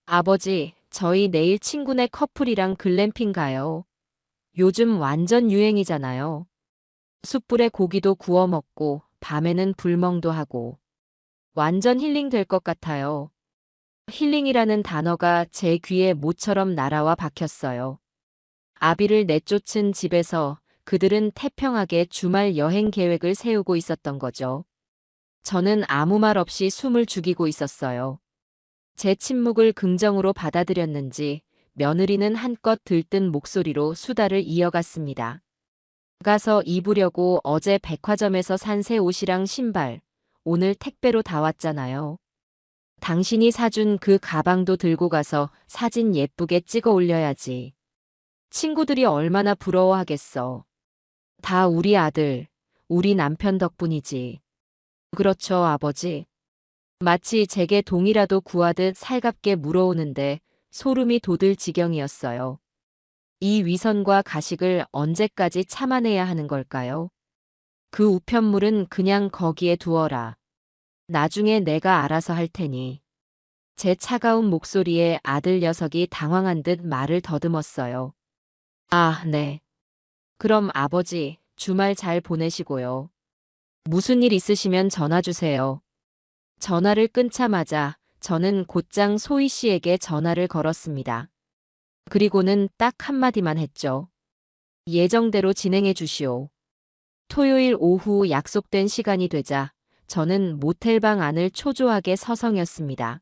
아버지, 저희 내일 친구네 커플이랑 글램핑 가요. 요즘 완전 유행이잖아요. 숯불에 고기도 구워 먹고 밤에는 불멍도 하고 완전 힐링 될 것 같아요. 힐링이라는 단어가 제 귀에 모처럼 날아와 박혔어요. 아비를 내쫓은 집에서 그들은 태평하게 주말 여행 계획을 세우고 있었던 거죠. 저는 아무 말 없이 숨을 죽이고 있었어요. 제 침묵을 긍정으로 받아들였는지 며느리는 한껏 들뜬 목소리로 수다를 이어갔습니다. 나가서 입으려고 어제 백화점에서 산 새 옷이랑 신발, 오늘 택배로 다 왔잖아요. 당신이 사준 그 가방도 들고 가서 사진 예쁘게 찍어 올려야지. 친구들이 얼마나 부러워하겠어. 다 우리 아들, 우리 남편 덕분이지. 그렇죠, 아버지. 마치 제게 동이라도 구하듯 살갑게 물어오는데 소름이 돋을 지경이었어요. 이 위선과 가식을 언제까지 참아내야 하는 걸까요? 그 우편물은 그냥 거기에 두어라. 나중에 내가 알아서 할 테니. 제 차가운 목소리에 아들 녀석이 당황한 듯 말을 더듬었어요. 아, 네. 그럼 아버지, 주말 잘 보내시고요. 무슨 일 있으시면 전화 주세요. 전화를 끊자마자 저는 곧장 소희 씨에게 전화를 걸었습니다. 그리고는 딱 한마디만 했죠. 예정대로 진행해 주시오. 토요일 오후 약속된 시간이 되자 저는 모텔방 안을 초조하게 서성였습니다.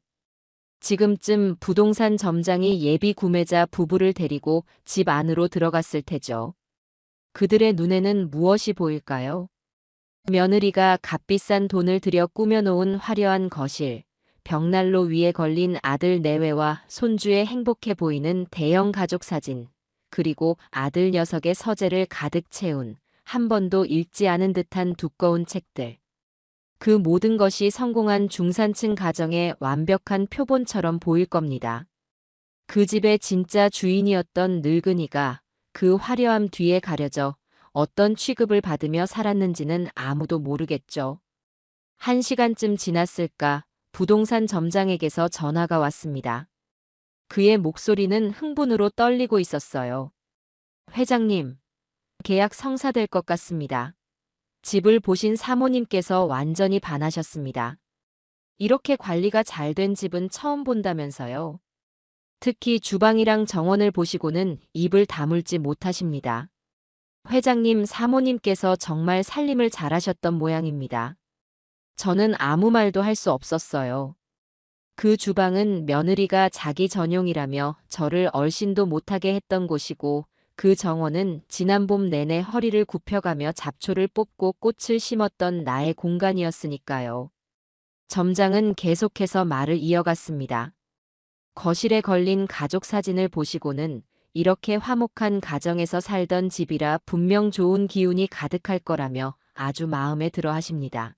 지금쯤 부동산 점장이 예비 구매자 부부를 데리고 집 안으로 들어갔을 테죠. 그들의 눈에는 무엇이 보일까요? 며느리가 값비싼 돈을 들여 꾸며놓은 화려한 거실, 벽난로 위에 걸린 아들 내외와 손주의 행복해 보이는 대형 가족 사진, 그리고 아들 녀석의 서재를 가득 채운 한 번도 읽지 않은 듯한 두꺼운 책들. 그 모든 것이 성공한 중산층 가정의 완벽한 표본처럼 보일 겁니다. 그 집의 진짜 주인이었던 늙은이가 그 화려함 뒤에 가려져 어떤 취급을 받으며 살았는지는 아무도 모르겠죠. 1시간쯤 지났을까 부동산 점장에게서 전화가 왔습니다. 그의 목소리는 흥분으로 떨리고 있었어요. 회장님, 계약 성사될 것 같습니다. 집을 보신 사모님께서 완전히 반하셨습니다. 이렇게 관리가 잘 된 집은 처음 본다면서요. 특히 주방이랑 정원을 보시고는 입을 다물지 못하십니다. 회장님 사모님께서 정말 살림을 잘하셨던 모양입니다. 저는 아무 말도 할 수 없었어요. 그 주방은 며느리가 자기 전용이라며 저를 얼씬도 못하게 했던 곳이고 그 정원은 지난 봄 내내 허리를 굽혀가며 잡초를 뽑고 꽃을 심었던 나의 공간이었으니까요. 점장은 계속해서 말을 이어갔습니다. 거실에 걸린 가족 사진을 보시고는 이렇게 화목한 가정에서 살던 집이라 분명 좋은 기운이 가득할 거라며 아주 마음에 들어 하십니다.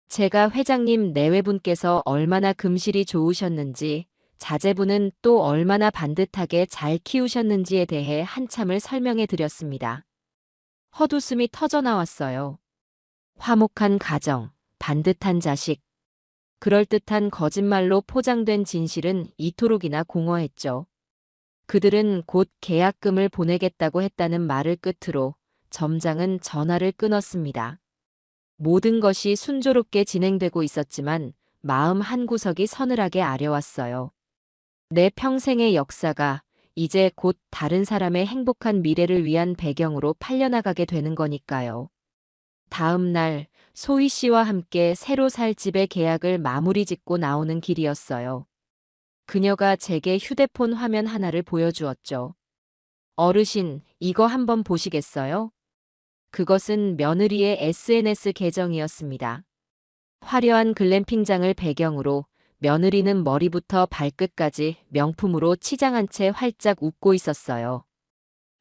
제가 회장님 내외분께서 얼마나 금실이 좋으셨는지, 자제분은 또 얼마나 반듯하게 잘 키우셨는지에 대해 한참을 설명해 드렸습니다. 헛웃음이 터져 나왔어요. 화목한 가정, 반듯한 자식. 그럴듯한 거짓말로 포장된 진실은 이토록이나 공허했죠. 그들은 곧 계약금을 보내겠다고 했다는 말을 끝으로 점장은 전화를 끊었습니다. 모든 것이 순조롭게 진행되고 있었지만 마음 한구석이 서늘하게 아려왔어요. 내 평생의 역사가 이제 곧 다른 사람의 행복한 미래를 위한 배경으로 팔려나가게 되는 거니까요. 다음 날 소희 씨와 함께 새로 살 집의 계약을 마무리 짓고 나오는 길이었어요. 그녀가 제게 휴대폰 화면 하나를 보여주었죠. 어르신, 이거 한번 보시겠어요? 그것은 며느리의 SNS 계정이었습니다. 화려한 글램핑장을 배경으로 며느리는 머리부터 발끝까지 명품으로 치장한 채 활짝 웃고 있었어요.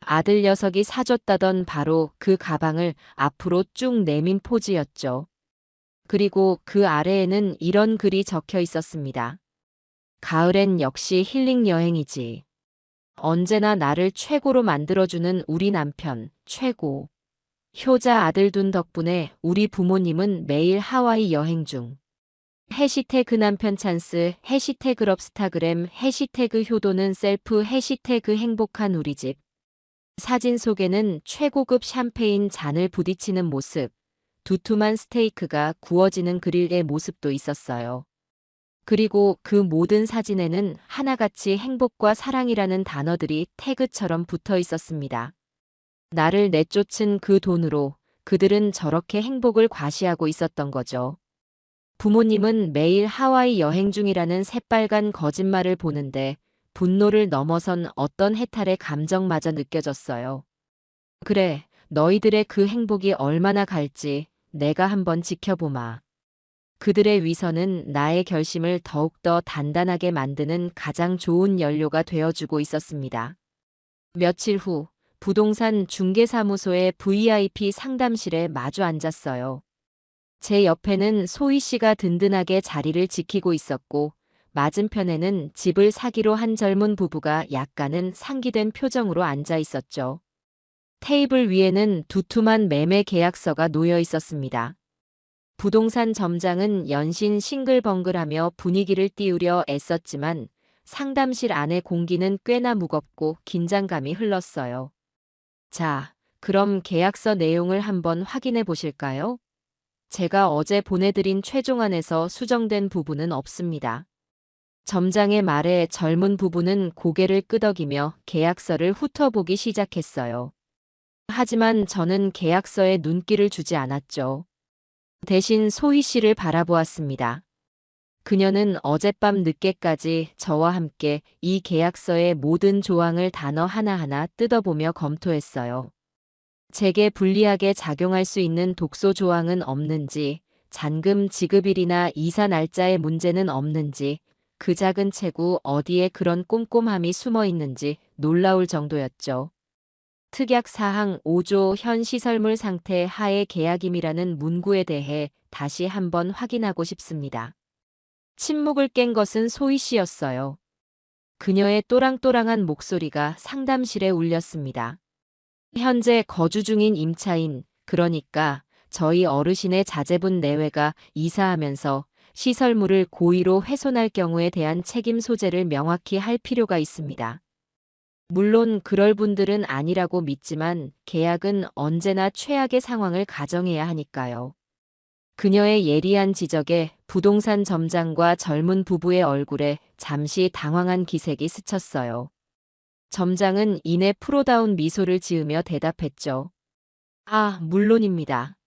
아들 녀석이 사줬다던 바로 그 가방을 앞으로 쭉 내민 포즈였죠. 그리고 그 아래에는 이런 글이 적혀 있었습니다. 가을엔 역시 힐링 여행이지. 언제나 나를 최고로 만들어주는 우리 남편, 최고. 효자 아들 둔 덕분에 우리 부모님은 매일 하와이 여행 중. 해시태그 남편 찬스, 해시태그 럽스타그램, 해시태그 효도는 셀프, 해시태그 행복한 우리 집. 사진 속에는 최고급 샴페인 잔을 부딪히는 모습, 두툼한 스테이크가 구워지는 그릴의 모습도 있었어요. 그리고 그 모든 사진에는 하나같이 행복과 사랑이라는 단어들이 태그처럼 붙어 있었습니다. 나를 내쫓은 그 돈으로 그들은 저렇게 행복을 과시하고 있었던 거죠. 부모님은 매일 하와이 여행 중이라는 새빨간 거짓말을 보는데 분노를 넘어선 어떤 해탈의 감정마저 느껴졌어요. 그래, 너희들의 그 행복이 얼마나 갈지 내가 한번 지켜보마. 그들의 위선은 나의 결심을 더욱더 단단하게 만드는 가장 좋은 연료가 되어주고 있었습니다. 며칠 후 부동산 중개사무소의 VIP 상담실에 마주 앉았어요. 제 옆에는 소희 씨가 든든하게 자리를 지키고 있었고 맞은편에는 집을 사기로 한 젊은 부부가 약간은 상기된 표정으로 앉아 있었죠. 테이블 위에는 두툼한 매매 계약서가 놓여 있었습니다. 부동산 점장은 연신 싱글벙글하며 분위기를 띄우려 애썼지만 상담실 안의 공기는 꽤나 무겁고 긴장감이 흘렀어요. 자, 그럼 계약서 내용을 한번 확인해 보실까요? 제가 어제 보내드린 최종안에서 수정된 부분은 없습니다. 점장의 말에 젊은 부부는 고개를 끄덕이며 계약서를 훑어보기 시작했어요. 하지만 저는 계약서에 눈길을 주지 않았죠. 대신 소희 씨를 바라보았습니다. 그녀는 어젯밤 늦게까지 저와 함께 이 계약서의 모든 조항을 단어 하나하나 뜯어보며 검토했어요. 제게 불리하게 작용할 수 있는 독소 조항은 없는지, 잔금 지급일이나 이사 날짜의 문제는 없는지, 그 작은 체구 어디에 그런 꼼꼼함이 숨어 있는지 놀라울 정도였죠. 특약사항 5조 현 시설물 상태 하의 계약임이라는 문구에 대해 다시 한번 확인하고 싶습니다. 침묵을 깬 것은 소희 씨였어요. 그녀의 또랑또랑한 목소리가 상담실에 울렸습니다. 현재 거주 중인 임차인, 그러니까 저희 어르신의 자제분 내외가 이사하면서 시설물을 고의로 훼손할 경우에 대한 책임 소재를 명확히 할 필요가 있습니다. 물론 그럴 분들은 아니라고 믿지만 계약은 언제나 최악의 상황을 가정해야 하니까요. 그녀의 예리한 지적에 부동산 점장과 젊은 부부의 얼굴에 잠시 당황한 기색이 스쳤어요. 점장은 이내 프로다운 미소를 지으며 대답했죠. 아, 물론입니다.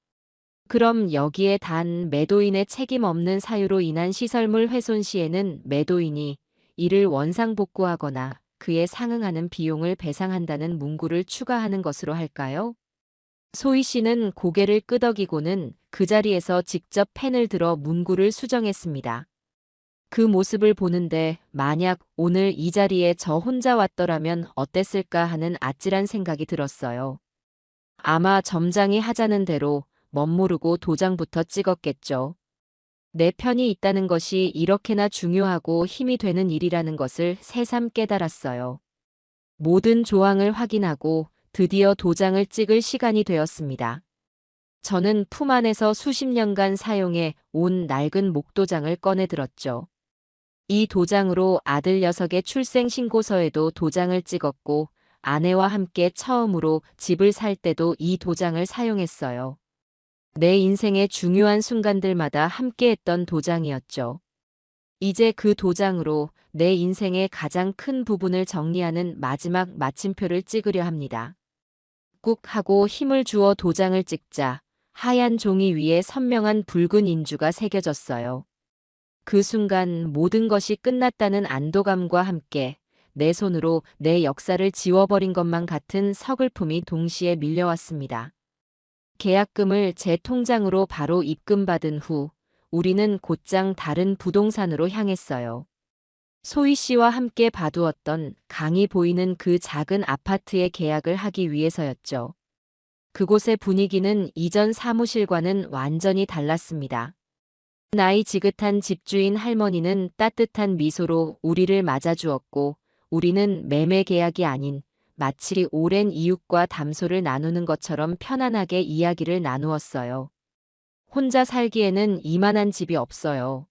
그럼 여기에 단 매도인의 책임 없는 사유로 인한 시설물 훼손 시에는 매도인이 이를 원상복구하거나 그에 상응하는 비용을 배상한다는 문구를 추가하는 것으로 할까요? 소희 씨는 고개를 끄덕이고는 그 자리에서 직접 펜을 들어 문구를 수정했습니다. 그 모습을 보는데 만약 오늘 이 자리에 저 혼자 왔더라면 어땠을까 하는 아찔한 생각이 들었어요. 아마 점장이 하자는 대로 멋모르고 도장부터 찍었겠죠. 내 편이 있다는 것이 이렇게나 중요하고 힘이 되는 일이라는 것을 새삼 깨달았어요. 모든 조항을 확인하고 드디어 도장을 찍을 시간이 되었습니다. 저는 품 안에서 수십 년간 사용해 온 낡은 목도장을 꺼내 들었죠. 이 도장으로 아들 녀석의 출생신고서에도 도장을 찍었고 아내와 함께 처음으로 집을 살 때도 이 도장을 사용했어요. 내 인생의 중요한 순간들마다 함께했던 도장이었죠. 이제 그 도장으로 내 인생의 가장 큰 부분을 정리하는 마지막 마침표를 찍으려 합니다. 꾹 하고 힘을 주어 도장을 찍자 하얀 종이 위에 선명한 붉은 인주가 새겨졌어요. 그 순간 모든 것이 끝났다는 안도감과 함께 내 손으로 내 역사를 지워버린 것만 같은 서글픔이 동시에 밀려왔습니다. 계약금을 제 통장으로 바로 입금받은 후 우리는 곧장 다른 부동산으로 향했어요. 소희 씨와 함께 봐두었던 강이 보이는 그 작은 아파트의 계약을 하기 위해서였죠. 그곳의 분위기는 이전 사무실과는 완전히 달랐습니다. 나이 지긋한 집주인 할머니는 따뜻한 미소로 우리를 맞아주었고 우리는 매매 계약이 아닌 마치 오랜 이웃과 담소를 나누는 것처럼 편안하게 이야기를 나누었어요. 혼자 살기에는 이만한 집이 없어요.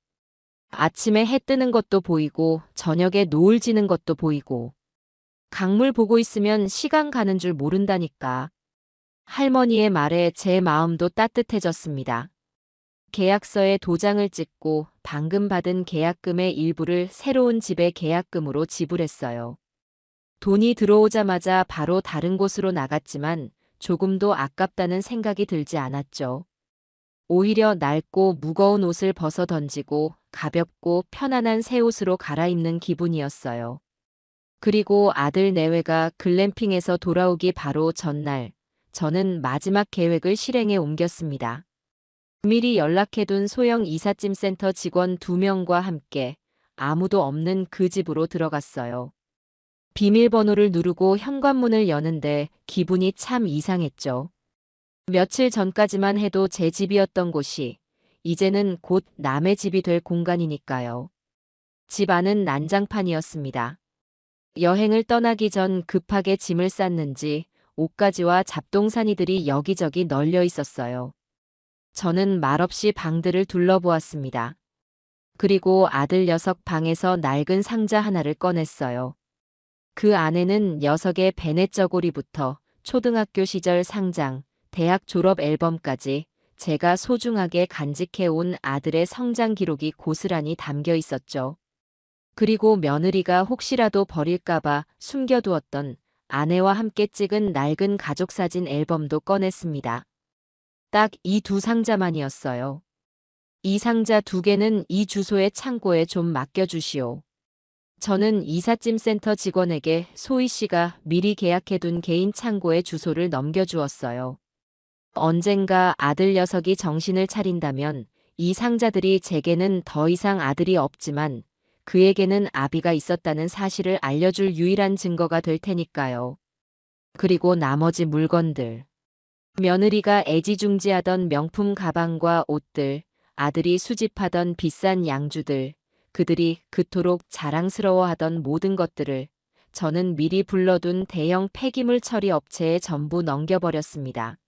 아침에 해 뜨는 것도 보이고 저녁에 노을 지는 것도 보이고 강물 보고 있으면 시간 가는 줄 모른다니까. 할머니의 말에 제 마음도 따뜻해졌습니다. 계약서에 도장을 찍고 방금 받은 계약금의 일부를 새로운 집의 계약금으로 지불했어요. 돈이 들어오자마자 바로 다른 곳으로 나갔지만 조금도 아깝다는 생각이 들지 않았죠. 오히려 낡고 무거운 옷을 벗어 던지고 가볍고 편안한 새 옷으로 갈아입는 기분이었어요. 그리고 아들 내외가 글램핑에서 돌아오기 바로 전날, 저는 마지막 계획을 실행에 옮겼습니다. 미리 연락해둔 소형 이삿짐 센터 직원 2명과 함께 아무도 없는 그 집으로 들어갔어요. 비밀번호를 누르고 현관문을 여는데 기분이 참 이상했죠. 며칠 전까지만 해도 제 집이었던 곳이 이제는 곧 남의 집이 될 공간이니까요. 집 안은 난장판이었습니다. 여행을 떠나기 전 급하게 짐을 쌌는지 옷가지와 잡동사니들이 여기저기 널려 있었어요. 저는 말없이 방들을 둘러보았습니다. 그리고 아들 녀석 방에서 낡은 상자 하나를 꺼냈어요. 그 안에는 녀석의 베네 저고리부터 초등학교 시절 상장, 대학 졸업 앨범까지 제가 소중하게 간직해온 아들의 성장 기록이 고스란히 담겨 있었죠. 그리고 며느리가 혹시라도 버릴까봐 숨겨두었던 아내와 함께 찍은 낡은 가족사진 앨범도 꺼냈습니다. 딱 이 두 상자만이었어요. 이 상자 두 개는 이 주소의 창고에 좀 맡겨주시오. 저는 이삿짐 센터 직원에게 소희 씨가 미리 계약해둔 개인 창고의 주소를 넘겨주었어요. 언젠가 아들 녀석이 정신을 차린다면 이 상자들이 제게는 더 이상 아들이 없지만 그에게는 아비가 있었다는 사실을 알려줄 유일한 증거가 될 테니까요. 그리고 나머지 물건들. 며느리가 애지중지하던 명품 가방과 옷들, 아들이 수집하던 비싼 양주들, 그들이 그토록 자랑스러워하던 모든 것들을 저는 미리 불러둔 대형 폐기물 처리 업체에 전부 넘겨버렸습니다.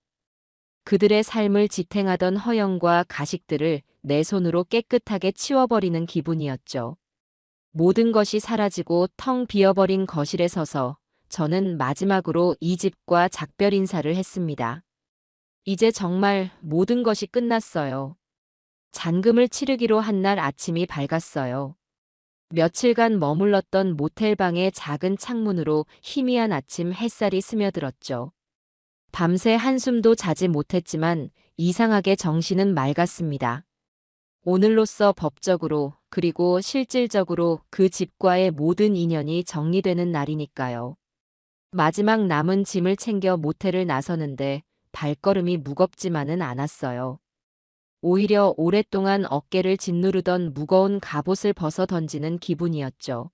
그들의 삶을 지탱하던 허영과 가식들을 내 손으로 깨끗하게 치워버리는 기분이었죠. 모든 것이 사라지고 텅 비어버린 거실에 서서 저는 마지막으로 이 집과 작별 인사를 했습니다. 이제 정말 모든 것이 끝났어요. 잔금을 치르기로 한 날 아침이 밝았어요. 며칠간 머물렀던 모텔방의 작은 창문으로 희미한 아침 햇살이 스며들었죠. 밤새 한숨도 자지 못했지만 이상하게 정신은 맑았습니다. 오늘로써 법적으로 그리고 실질적으로 그 집과의 모든 인연이 정리되는 날이니까요. 마지막 남은 짐을 챙겨 모텔을 나서는데 발걸음이 무겁지만은 않았어요. 오히려 오랫동안 어깨를 짓누르던 무거운 갑옷을 벗어 던지는 기분이었죠.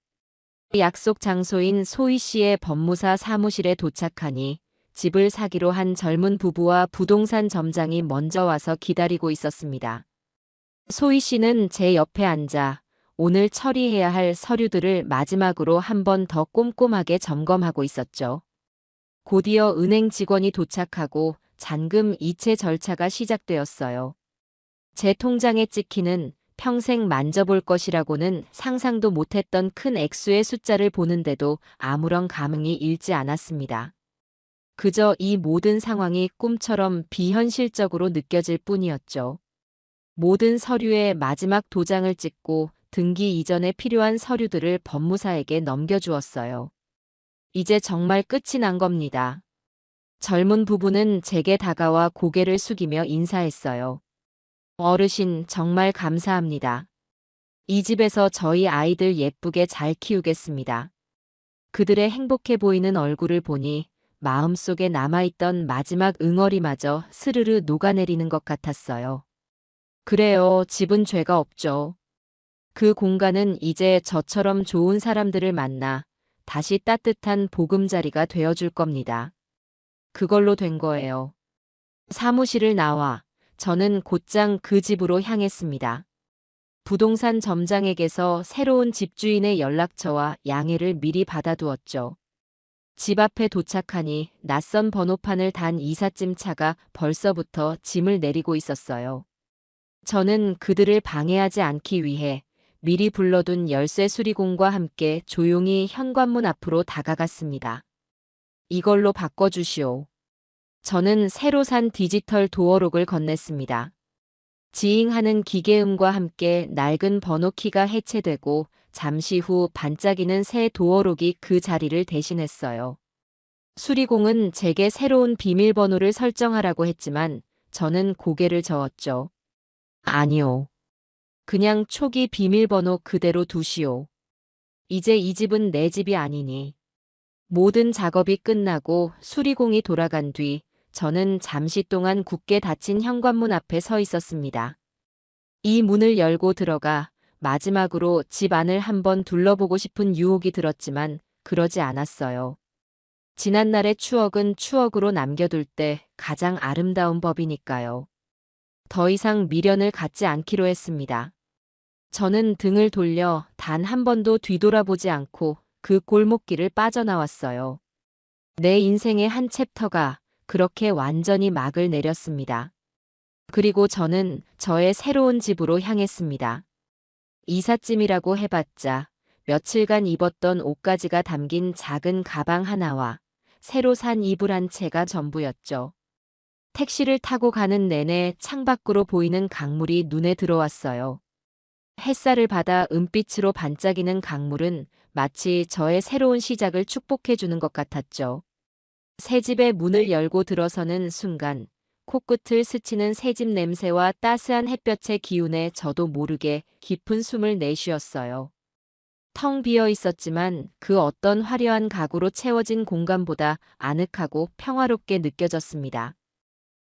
약속 장소인 소희 씨의 법무사 사무실에 도착하니 집을 사기로 한 젊은 부부와 부동산 점장이 먼저 와서 기다리고 있었습니다. 소희 씨는 제 옆에 앉아 오늘 처리해야 할 서류들을 마지막으로 한 번 더 꼼꼼하게 점검하고 있었죠. 곧이어 은행 직원이 도착하고 잔금 이체 절차가 시작되었어요. 제 통장에 찍히는 평생 만져볼 것이라고는 상상도 못했던 큰 액수의 숫자를 보는데도 아무런 감흥이 일지 않았습니다. 그저 이 모든 상황이 꿈처럼 비현실적으로 느껴질 뿐이었죠. 모든 서류에 마지막 도장을 찍고 등기 이전에 필요한 서류들을 법무사에게 넘겨주었어요. 이제 정말 끝이 난 겁니다. 젊은 부부는 제게 다가와 고개를 숙이며 인사했어요. 어르신, 정말 감사합니다. 이 집에서 저희 아이들 예쁘게 잘 키우겠습니다. 그들의 행복해 보이는 얼굴을 보니 마음속에 남아있던 마지막 응어리마저 스르르 녹아내리는 것 같았어요. 그래요, 집은 죄가 없죠. 그 공간은 이제 저처럼 좋은 사람들을 만나 다시 따뜻한 보금자리가 되어줄 겁니다. 그걸로 된 거예요. 사무실을 나와 저는 곧장 그 집으로 향했습니다. 부동산 점장에게서 새로운 집주인의 연락처와 양해를 미리 받아두었죠. 집 앞에 도착하니 낯선 번호판을 단 이삿짐 차가 벌써부터 짐을 내리고 있었어요. 저는 그들을 방해하지 않기 위해 미리 불러둔 열쇠 수리공과 함께 조용히 현관문 앞으로 다가갔습니다. 이걸로 바꿔주시오. 저는 새로 산 디지털 도어록을 건넸습니다. 지잉하는 기계음과 함께 낡은 번호키가 해체되고 잠시 후 반짝이는 새 도어록이 그 자리를 대신했어요. 수리공은 제게 새로운 비밀번호를 설정하라고 했지만 저는 고개를 저었죠. 아니요. 그냥 초기 비밀번호 그대로 두시오. 이제 이 집은 내 집이 아니니. 모든 작업이 끝나고 수리공이 돌아간 뒤 저는 잠시 동안 굳게 닫힌 현관문 앞에 서 있었습니다. 이 문을 열고 들어가 마지막으로 집 안을 한번 둘러보고 싶은 유혹이 들었지만 그러지 않았어요. 지난날의 추억은 추억으로 남겨둘 때 가장 아름다운 법이니까요. 더 이상 미련을 갖지 않기로 했습니다. 저는 등을 돌려 단 한 번도 뒤돌아보지 않고 그 골목길을 빠져나왔어요. 내 인생의 한 챕터가 그렇게 완전히 막을 내렸습니다. 그리고 저는 저의 새로운 집으로 향했습니다. 이삿짐이라고 해봤자 며칠간 입었던 옷가지가 담긴 작은 가방 하나와 새로 산 이불 한 채가 전부였죠. 택시를 타고 가는 내내 창밖으로 보이는 강물이 눈에 들어왔어요. 햇살을 받아 은빛으로 반짝이는 강물은 마치 저의 새로운 시작을 축복해주는 것 같았죠. 새 집의 문을 열고 들어서는 순간 코끝을 스치는 새집 냄새와 따스한 햇볕의 기운에 저도 모르게 깊은 숨을 내쉬었어요. 텅 비어 있었지만 그 어떤 화려한 가구로 채워진 공간보다 아늑하고 평화롭게 느껴졌습니다.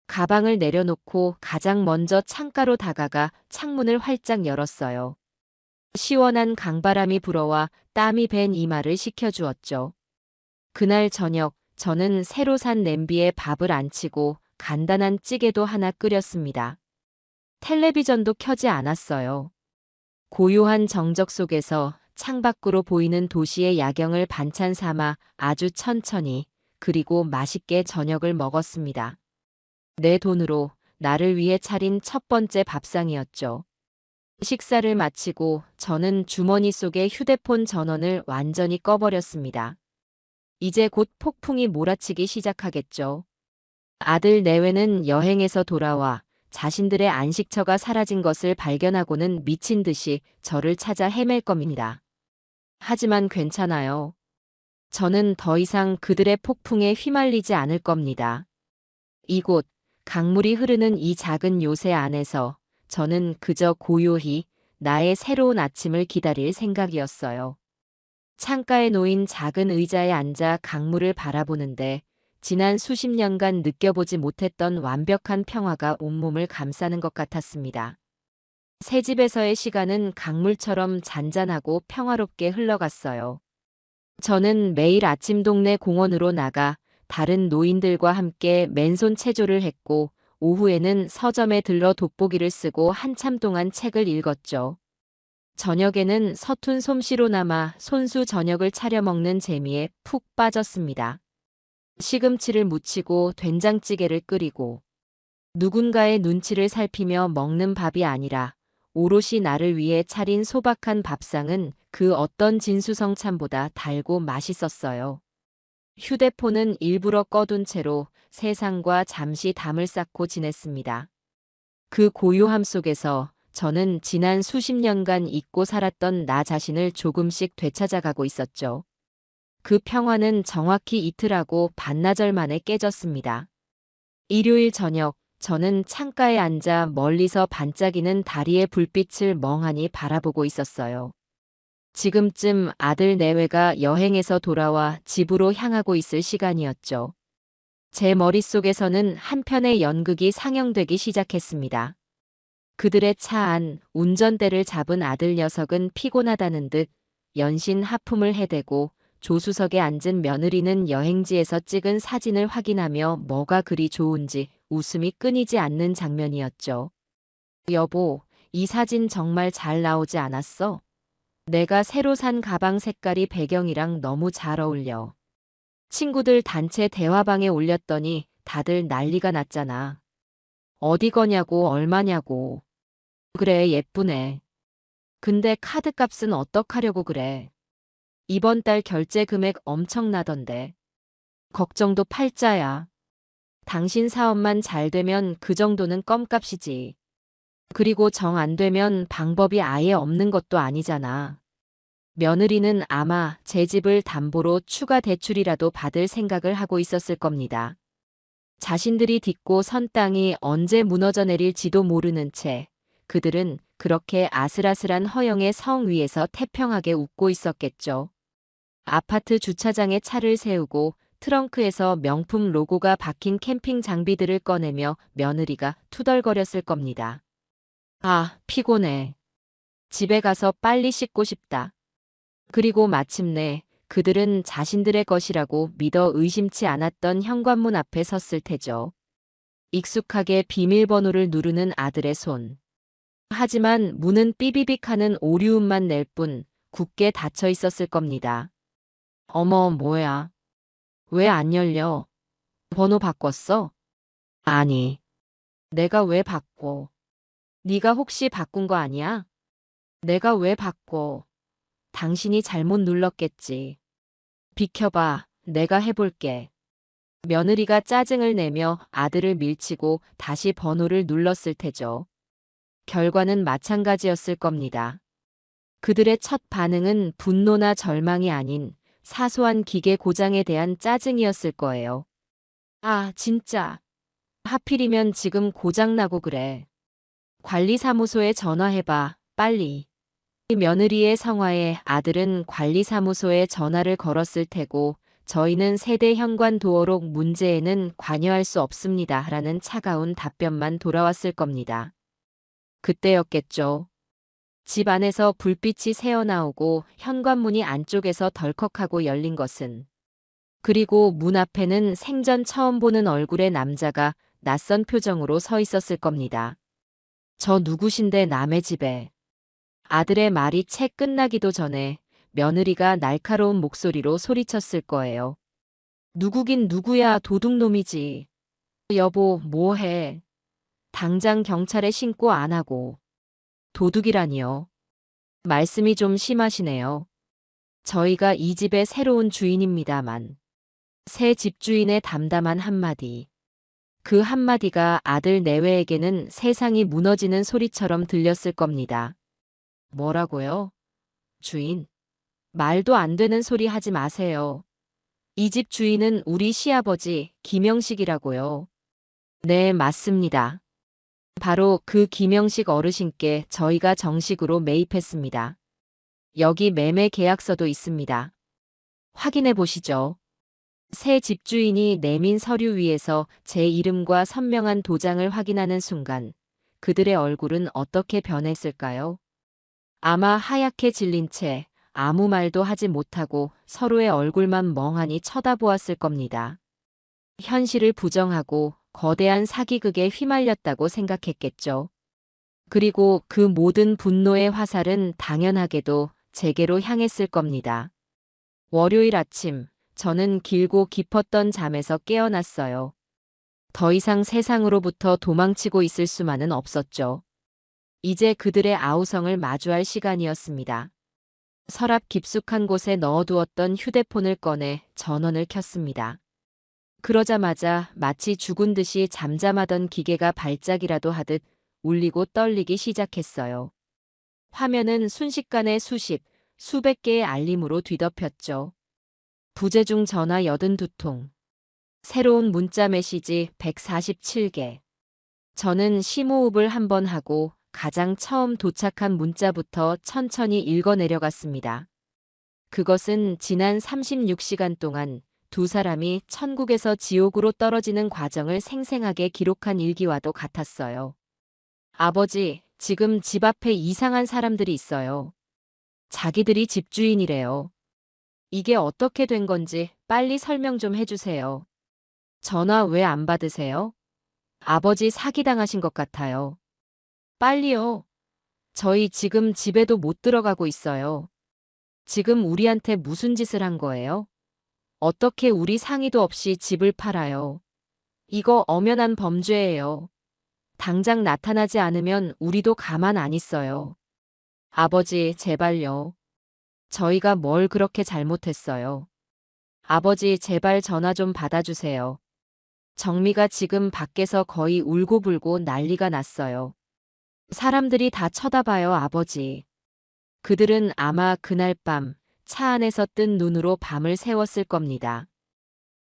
가방을 내려놓고 가장 먼저 창가로 다가가 창문을 활짝 열었어요. 시원한 강바람이 불어와 땀이 밴 이마를 식혀주었죠. 그날 저녁 저는 새로 산 냄비에 밥을 안 치고 간단한 찌개도 하나 끓였습니다. 텔레비전도 켜지 않았어요. 고요한 정적 속에서 창밖으로 보이는 도시의 야경을 반찬 삼아 아주 천천히 그리고 맛있게 저녁을 먹었습니다. 내 돈으로 나를 위해 차린 첫 번째 밥상이었죠. 식사를 마치고 저는 주머니 속의 휴대폰 전원을 완전히 꺼버렸습니다. 이제 곧 폭풍이 몰아치기 시작하겠죠. 아들 내외는 여행에서 돌아와 자신들의 안식처가 사라진 것을 발견하고는 미친 듯이 저를 찾아 헤맬 겁니다. 하지만 괜찮아요. 저는 더 이상 그들의 폭풍에 휘말리지 않을 겁니다. 이곳, 강물이 흐르는 이 작은 요새 안에서 저는 그저 고요히 나의 새로운 아침을 기다릴 생각이었어요. 창가에 놓인 작은 의자에 앉아 강물을 바라보는데 지난 수십 년간 느껴보지 못했던 완벽한 평화가 온몸을 감싸는 것 같았습니다. 새 집에서의 시간은 강물처럼 잔잔하고 평화롭게 흘러갔어요. 저는 매일 아침 동네 공원으로 나가 다른 노인들과 함께 맨손 체조를 했고 오후에는 서점에 들러 돋보기를 쓰고 한참 동안 책을 읽었죠. 저녁에는 서툰 솜씨로나마 손수 저녁을 차려 먹는 재미에 푹 빠졌습니다. 시금치를 무치고 된장찌개를 끓이고 누군가의 눈치를 살피며 먹는 밥이 아니라 오롯이 나를 위해 차린 소박한 밥상은 그 어떤 진수성찬보다 달고 맛있었어요. 휴대폰은 일부러 꺼둔 채로 세상과 잠시 담을 쌓고 지냈습니다. 그 고요함 속에서 저는 지난 수십 년간 잊고 살았던 나 자신을 조금씩 되찾아가고 있었죠. 그 평화는 정확히 이틀하고 반나절 만에 깨졌습니다. 일요일 저녁, 저는 창가에 앉아 멀리서 반짝이는 다리의 불빛을 멍하니 바라보고 있었어요. 지금쯤 아들 내외가 여행에서 돌아와 집으로 향하고 있을 시간이었죠. 제 머릿속에서는 한 편의 연극이 상영되기 시작했습니다. 그들의 차 안 운전대를 잡은 아들 녀석은 피곤하다는 듯 연신 하품을 해대고 조수석에 앉은 며느리는 여행지에서 찍은 사진을 확인하며 뭐가 그리 좋은지 웃음이 끊이지 않는 장면이었죠. 여보, 이 사진 정말 잘 나오지 않았어? 내가 새로 산 가방 색깔이 배경이랑 너무 잘 어울려. 친구들 단체 대화방에 올렸더니 다들 난리가 났잖아. 어디 거냐고 얼마냐고. 그래, 예쁘네. 근데 카드값은 어떡하려고 그래. 이번 달 결제 금액 엄청나던데. 걱정도 팔자야. 당신 사업만 잘 되면 그 정도는 껌값이지. 그리고 정 안 되면 방법이 아예 없는 것도 아니잖아. 며느리는 아마 제 집을 담보로 추가 대출이라도 받을 생각을 하고 있었을 겁니다. 자신들이 딛고 선 땅이 언제 무너져 내릴지도 모르는 채 그들은 그렇게 아슬아슬한 허영의 성 위에서 태평하게 웃고 있었겠죠. 아파트 주차장에 차를 세우고 트렁크에서 명품 로고가 박힌 캠핑 장비들을 꺼내며 며느리가 투덜거렸을 겁니다. 아, 피곤해. 집에 가서 빨리 씻고 싶다. 그리고 마침내 그들은 자신들의 것이라고 믿어 의심치 않았던 현관문 앞에 섰을 테죠. 익숙하게 비밀번호를 누르는 아들의 손. 하지만 문은 삐비빅 하는 오류음만 낼 뿐 굳게 닫혀 있었을 겁니다. 어머, 뭐야? 왜 안 열려? 번호 바꿨어? 아니, 내가 왜 바꿔? 네가 혹시 바꾼 거 아니야? 내가 왜 바꿔? 당신이 잘못 눌렀겠지. 비켜봐, 내가 해볼게. 며느리가 짜증을 내며 아들을 밀치고 다시 번호를 눌렀을 테죠. 결과는 마찬가지였을 겁니다. 그들의 첫 반응은 분노나 절망이 아닌 사소한 기계 고장에 대한 짜증이었을 거예요. 아, 진짜. 하필이면 지금 고장나고 그래. 관리사무소에 전화해봐, 빨리. 며느리의 성화에 아들은 관리사무소에 전화를 걸었을 테고 저희는 세대 현관 도어록 문제에는 관여할 수 없습니다. 라는 차가운 답변만 돌아왔을 겁니다. 그때였겠죠. 집 안에서 불빛이 새어나오고 현관문이 안쪽에서 덜컥하고 열린 것은. 그리고 문 앞에는 생전 처음 보는 얼굴의 남자가 낯선 표정으로 서 있었을 겁니다. 저 누구신데 남의 집에. 아들의 말이 채 끝나기도 전에 며느리가 날카로운 목소리로 소리쳤을 거예요. 누구긴 누구야, 도둑놈이지. 여보, 뭐해? 당장 경찰에 신고 안 하고. 도둑이라니요. 말씀이 좀 심하시네요. 저희가 이 집의 새로운 주인입니다만. 새 집주인의 담담한 한마디. 그 한마디가 아들 내외에게는 세상이 무너지는 소리처럼 들렸을 겁니다. 뭐라고요? 주인? 말도 안 되는 소리 하지 마세요. 이 집 주인은 우리 시아버지 김영식이라고요. 네, 맞습니다. 바로 그 김영식 어르신께 저희가 정식으로 매입했습니다. 여기 매매 계약서도 있습니다. 확인해 보시죠. 새 집주인이 내민 서류 위에서 제 이름과 선명한 도장을 확인하는 순간 그들의 얼굴은 어떻게 변했을까요? 아마 하얗게 질린 채 아무 말도 하지 못하고 서로의 얼굴만 멍하니 쳐다보았을 겁니다. 현실을 부정하고 거대한 사기극에 휘말렸다고 생각했겠죠. 그리고 그 모든 분노의 화살은 당연하게도 제게로 향했을 겁니다. 월요일 아침, 저는 길고 깊었던 잠에서 깨어났어요. 더 이상 세상으로부터 도망치고 있을 수만은 없었죠. 이제 그들의 아우성을 마주할 시간이었습니다. 서랍 깊숙한 곳에 넣어두었던 휴대폰을 꺼내 전원을 켰습니다. 그러자마자 마치 죽은 듯이 잠잠하던 기계가 발작이라도 하듯 울리고 떨리기 시작했어요. 화면은 순식간에 수백 개의 알림으로 뒤덮였죠. 부재중 전화 82통. 새로운 문자 메시지 147개. 저는 심호흡을 한번 하고 가장 처음 도착한 문자부터 천천히 읽어 내려갔습니다. 그것은 지난 36시간 동안 두 사람이 천국에서 지옥으로 떨어지는 과정을 생생하게 기록한 일기와도 같았어요. 아버지, 지금 집 앞에 이상한 사람들이 있어요. 자기들이 집주인이래요. 이게 어떻게 된 건지 빨리 설명 좀 해주세요. 전화 왜 안 받으세요? 아버지 사기당하신 것 같아요. 빨리요. 저희 지금 집에도 못 들어가고 있어요. 지금 우리한테 무슨 짓을 한 거예요? 어떻게 우리 상의도 없이 집을 팔아요? 이거 엄연한 범죄예요. 당장 나타나지 않으면 우리도 가만 안 있어요. 아버지, 제발요. 저희가 뭘 그렇게 잘못했어요. 아버지, 제발 전화 좀 받아주세요. 정미가 지금 밖에서 거의 울고불고 난리가 났어요. 사람들이 다 쳐다봐요, 아버지. 그들은 아마 그날 밤 차 안에서 뜬 눈으로 밤을 새웠을 겁니다.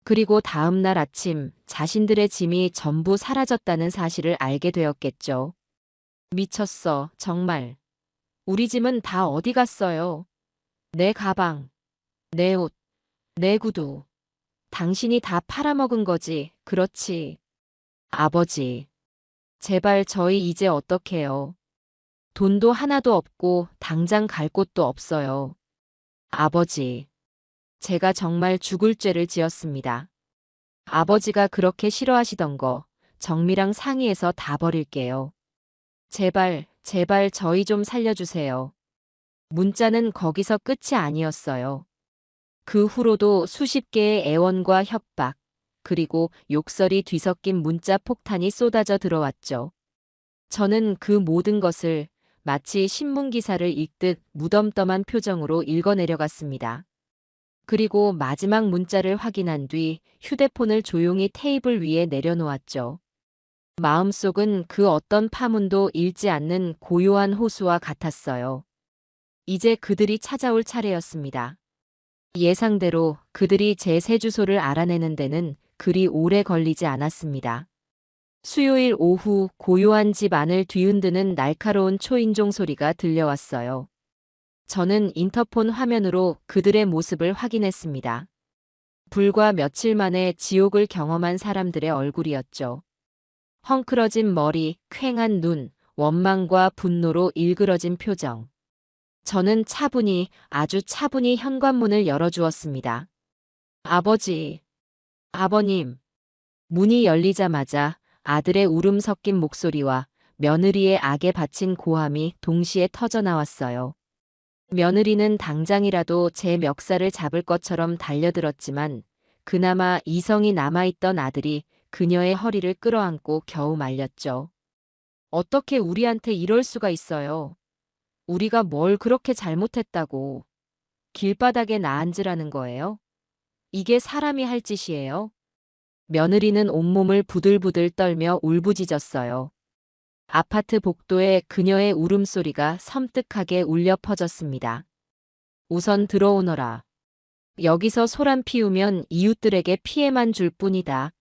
그리고 다음 날 아침 자신들의 짐이 전부 사라졌다는 사실을 알게 되었겠죠. 미쳤어, 정말. 우리 짐은 다 어디 갔어요? 내 가방, 내 옷, 내 구두. 당신이 다 팔아먹은 거지, 그렇지. 아버지, 제발 저희 이제 어떡해요? 돈도 하나도 없고 당장 갈 곳도 없어요. 아버지, 제가 정말 죽을 죄를 지었습니다. 아버지가 그렇게 싫어하시던 거 정미랑 상의해서 다 버릴게요. 제발 제발 저희 좀 살려주세요. 문자는 거기서 끝이 아니었어요. 그 후로도 수십 개의 애원과 협박, 그리고 욕설이 뒤섞인 문자 폭탄이 쏟아져 들어왔죠. 저는 그 모든 것을 마치 신문 기사를 읽듯 무덤덤한 표정으로 읽어내려갔습니다. 그리고 마지막 문자를 확인한 뒤 휴대폰을 조용히 테이블 위에 내려놓았죠. 마음속은 그 어떤 파문도 잃지 않는 고요한 호수와 같았어요. 이제 그들이 찾아올 차례였습니다. 예상대로 그들이 제 새 주소를 알아내는 데는 그리 오래 걸리지 않았습니다. 수요일 오후 고요한 집 안을 뒤흔드는 날카로운 초인종 소리가 들려왔어요. 저는 인터폰 화면으로 그들의 모습을 확인했습니다. 불과 며칠 만에 지옥을 경험한 사람들의 얼굴이었죠. 헝클어진 머리, 퀭한 눈, 원망과 분노로 일그러진 표정. 저는 아주 차분히 현관문을 열어주었습니다. 아버지, 아버님. 문이 열리자마자 아들의 울음 섞인 목소리와 며느리의 악에 바친 고함이 동시에 터져나왔어요. 며느리는 당장이라도 제 멱살을 잡을 것처럼 달려들었지만 그나마 이성이 남아있던 아들이 그녀의 허리를 끌어안고 겨우 말렸죠. 어떻게 우리한테 이럴 수가 있어요? 우리가 뭘 그렇게 잘못했다고 길바닥에 나앉으라는 거예요? 이게 사람이 할 짓이에요? 며느리는 온몸을 부들부들 떨며 울부짖었어요. 아파트 복도에 그녀의 울음소리가 섬뜩하게 울려 퍼졌습니다. 우선 들어오너라. 여기서 소란 피우면 이웃들에게 피해만 줄 뿐이다.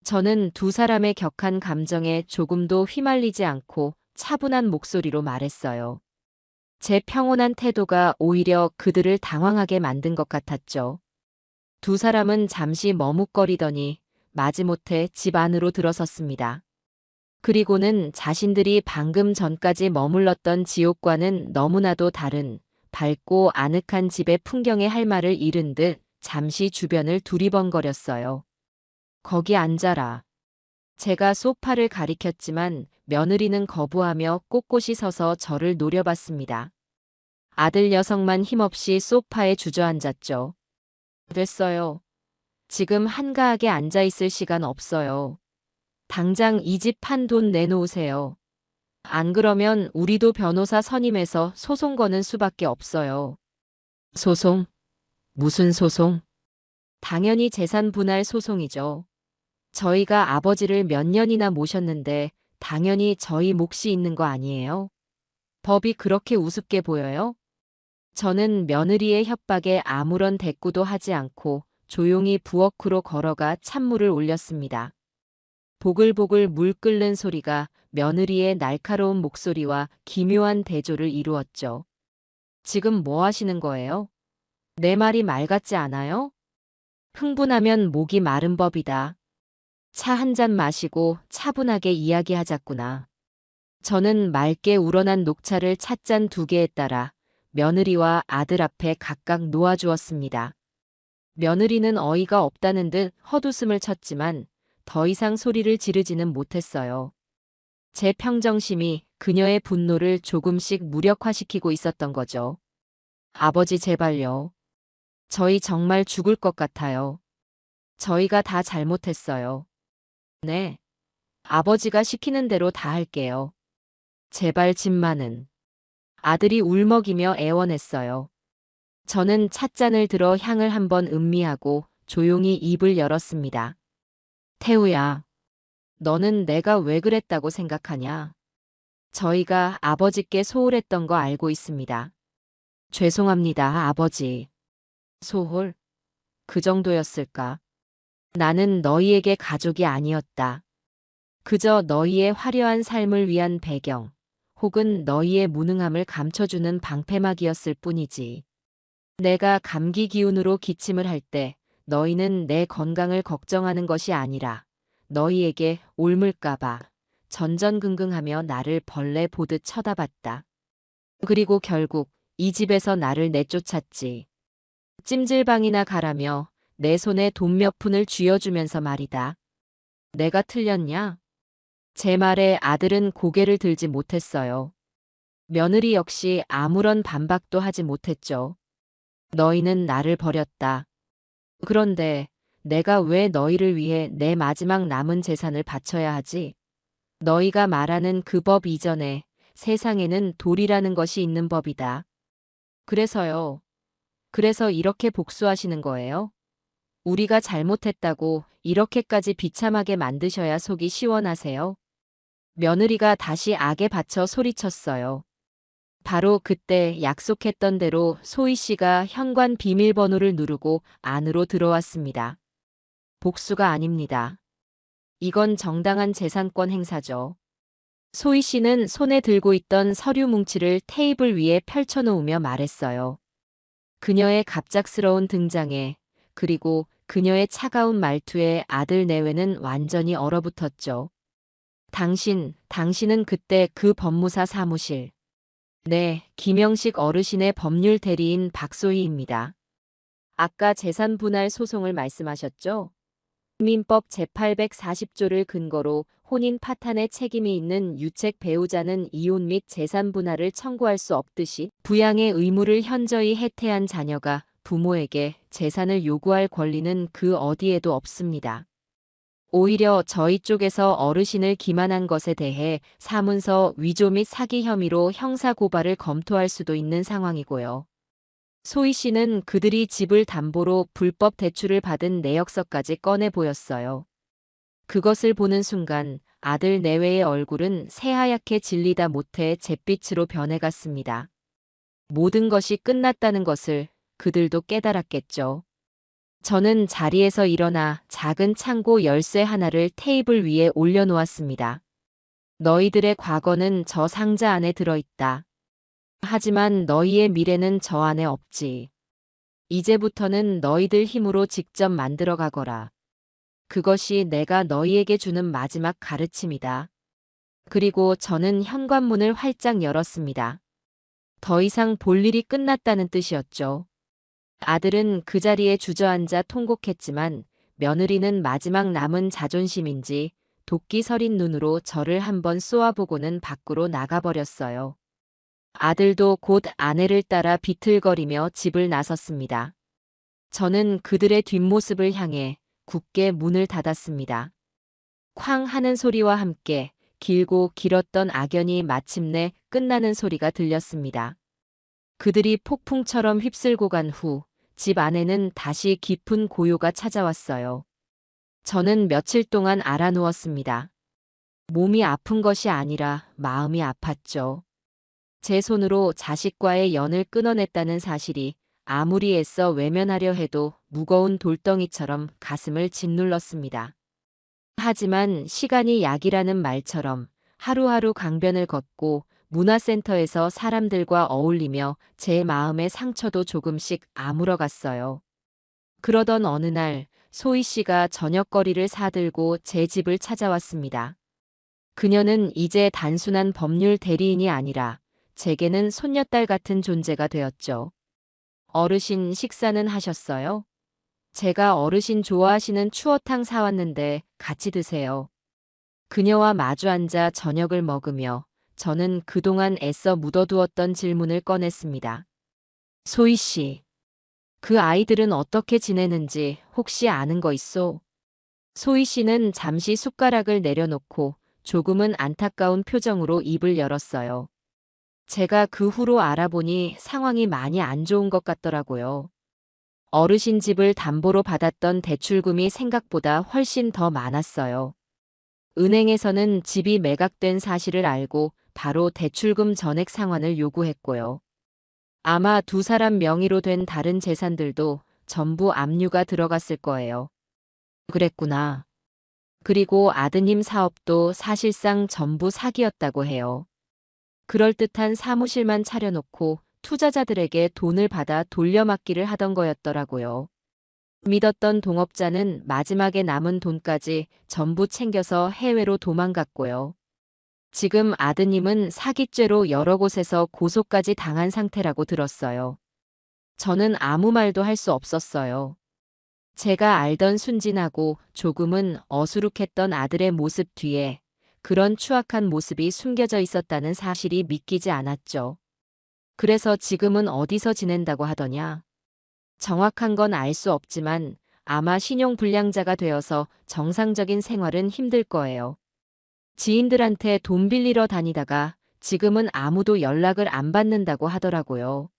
저는 두 사람의 격한 감정에 조금도 휘말리지 않고 차분한 목소리로 말했어요. 제 평온한 태도가 오히려 그들을 당황하게 만든 것 같았죠. 두 사람은 잠시 머뭇거리더니 마지못해 집 안으로 들어섰습니다. 그리고는 자신들이 방금 전까지 머물렀던 지옥과는 너무나도 다른 밝고 아늑한 집의 풍경에 할 말을 잃은 듯 잠시 주변을 두리번거렸어요. 거기 앉아라. 제가 소파를 가리켰지만 며느리는 거부하며 꼿꼿이 서서 저를 노려봤습니다. 아들 녀석만 힘없이 소파에 주저앉았죠. 됐어요. 지금 한가하게 앉아있을 시간 없어요. 당장 이 집 판 돈 내놓으세요. 안 그러면 우리도 변호사 선임해서 소송 거는 수밖에 없어요. 소송? 무슨 소송? 당연히 재산 분할 소송이죠. 저희가 아버지를 몇 년이나 모셨는데 당연히 저희 몫이 있는 거 아니에요? 법이 그렇게 우습게 보여요? 저는 며느리의 협박에 아무런 대꾸도 하지 않고 조용히 부엌으로 걸어가 찬물을 올렸습니다. 보글보글 물 끓는 소리가 며느리의 날카로운 목소리와 기묘한 대조를 이루었죠. 지금 뭐 하시는 거예요? 내 말이 말 같지 않아요? 흥분하면 목이 마른 법이다. 차 한 잔 마시고 차분하게 이야기하자꾸나. 저는 맑게 우러난 녹차를 찻잔 두 개에 따라 며느리와 아들 앞에 각각 놓아주었습니다. 며느리는 어이가 없다는 듯 헛웃음을 쳤지만 더 이상 소리를 지르지는 못했어요. 제 평정심이 그녀의 분노를 조금씩 무력화시키고 있었던 거죠. 아버지 제발요. 저희 정말 죽을 것 같아요. 저희가 다 잘못했어요. 네. 아버지가 시키는 대로 다 할게요. 제발 집만은. 아들이 울먹이며 애원했어요. 저는 찻잔을 들어 향을 한번 음미하고 조용히 입을 열었습니다. 태우야, 너는 내가 왜 그랬다고 생각하냐? 저희가 아버지께 소홀했던 거 알고 있습니다. 죄송합니다, 아버지. 소홀? 그 정도였을까? 나는 너희에게 가족이 아니었다. 그저 너희의 화려한 삶을 위한 배경, 혹은 너희의 무능함을 감춰주는 방패막이었을 뿐이지. 내가 감기 기운으로 기침을 할 때 너희는 내 건강을 걱정하는 것이 아니라 너희에게 옮을까봐 전전긍긍하며 나를 벌레 보듯 쳐다봤다. 그리고 결국 이 집에서 나를 내쫓았지. 찜질방이나 가라며 내 손에 돈 몇 푼을 쥐어주면서 말이다. 내가 틀렸냐? 제 말에 아들은 고개를 들지 못했어요. 며느리 역시 아무런 반박도 하지 못했죠. 너희는 나를 버렸다. 그런데 내가 왜 너희를 위해 내 마지막 남은 재산을 바쳐야 하지? 너희가 말하는 그 법 이전에 세상에는 돌이라는 것이 있는 법이다. 그래서요. 그래서 이렇게 복수하시는 거예요? 우리가 잘못했다고 이렇게까지 비참하게 만드셔야 속이 시원하세요? 며느리가 다시 악에 받쳐 소리쳤어요. 바로 그때 약속했던 대로 소희 씨가 현관 비밀번호를 누르고 안으로 들어왔습니다. 복수가 아닙니다. 이건 정당한 재산권 행사죠. 소희 씨는 손에 들고 있던 서류 뭉치를 테이블 위에 펼쳐놓으며 말했어요. 그녀의 갑작스러운 등장에, 그리고 그녀의 차가운 말투에 아들 내외는 완전히 얼어붙었죠. 당신은 그때 그 법무사 사무실. 네, 김영식 어르신의 법률 대리인 박소희입니다. 아까 재산 분할 소송을 말씀하셨죠? 민법 제840조를 근거로 혼인 파탄의 책임이 있는 유책 배우자는 이혼 및 재산 분할을 청구할 수 없듯이 부양의 의무를 현저히 해태한 자녀가 부모에게 재산을 요구할 권리는 그 어디에도 없습니다. 오히려 저희 쪽에서 어르신을 기만한 것에 대해 사문서 위조 및 사기 혐의로 형사고발을 검토할 수도 있는 상황이고요. 소희 씨는 그들이 집을 담보로 불법 대출을 받은 내역서까지 꺼내 보였어요. 그것을 보는 순간 아들 내외의 얼굴은 새하얗게 질리다 못해 잿빛으로 변해갔습니다. 모든 것이 끝났다는 것을 그들도 깨달았겠죠. 저는 자리에서 일어나 작은 창고 열쇠 하나를 테이블 위에 올려놓았습니다. 너희들의 과거는 저 상자 안에 들어있다. 하지만 너희의 미래는 저 안에 없지. 이제부터는 너희들 힘으로 직접 만들어 가거라. 그것이 내가 너희에게 주는 마지막 가르침이다. 그리고 저는 현관문을 활짝 열었습니다. 더 이상 볼 일이 끝났다는 뜻이었죠. 아들은 그 자리에 주저앉아 통곡했지만 며느리는 마지막 남은 자존심인지 도끼 서린 눈으로 저를 한번 쏘아보고는 밖으로 나가버렸어요. 아들도 곧 아내를 따라 비틀거리며 집을 나섰습니다. 저는 그들의 뒷모습을 향해 굳게 문을 닫았습니다. 쾅 하는 소리와 함께 길고 길었던 악연이 마침내 끝나는 소리가 들렸습니다. 그들이 폭풍처럼 휩쓸고 간 후 집 안에는 다시 깊은 고요가 찾아왔어요. 저는 며칠 동안 알아누웠습니다. 몸이 아픈 것이 아니라 마음이 아팠죠. 제 손으로 자식과의 연을 끊어냈다는 사실이 아무리 애써 외면하려 해도 무거운 돌덩이처럼 가슴을 짓눌렀습니다. 하지만 시간이 약이라는 말처럼 하루하루 강변을 걷고 문화센터에서 사람들과 어울리며 제 마음의 상처도 조금씩 아물어갔어요. 그러던 어느 날 소희 씨가 저녁거리를 사들고 제 집을 찾아왔습니다. 그녀는 이제 단순한 법률 대리인이 아니라 제게는 손녀딸 같은 존재가 되었죠. 어르신 식사는 하셨어요? 제가 어르신 좋아하시는 추어탕 사왔는데 같이 드세요. 그녀와 마주 앉아 저녁을 먹으며 저는 그동안 애써 묻어두었던 질문을 꺼냈습니다. 소희 씨, 그 아이들은 어떻게 지내는지 혹시 아는 거 있소? 소희 씨는 잠시 숟가락을 내려놓고 조금은 안타까운 표정으로 입을 열었어요. 제가 그 후로 알아보니 상황이 많이 안 좋은 것 같더라고요. 어르신 집을 담보로 받았던 대출금이 생각보다 훨씬 더 많았어요. 은행에서는 집이 매각된 사실을 알고 바로 대출금 전액 상환을 요구했고요. 아마 두 사람 명의로 된 다른 재산들도 전부 압류가 들어갔을 거예요. 그랬구나. 그리고 아드님 사업도 사실상 전부 사기였다고 해요. 그럴듯한 사무실만 차려놓고 투자자들에게 돈을 받아 돌려막기를 하던 거였더라고요. 믿었던 동업자는 마지막에 남은 돈까지 전부 챙겨서 해외로 도망갔고요. 지금 아드님은 사기죄로 여러 곳에서 고소까지 당한 상태라고 들었어요. 저는 아무 말도 할 수 없었어요. 제가 알던 순진하고 조금은 어수룩했던 아들의 모습 뒤에 그런 추악한 모습이 숨겨져 있었다는 사실이 믿기지 않았죠. 그래서 지금은 어디서 지낸다고 하더냐? 정확한 건 알 수 없지만 아마 신용불량자가 되어서 정상적인 생활은 힘들 거예요. 지인들한테 돈 빌리러 다니다가 지금은 아무도 연락을 안 받는다고 하더라고요.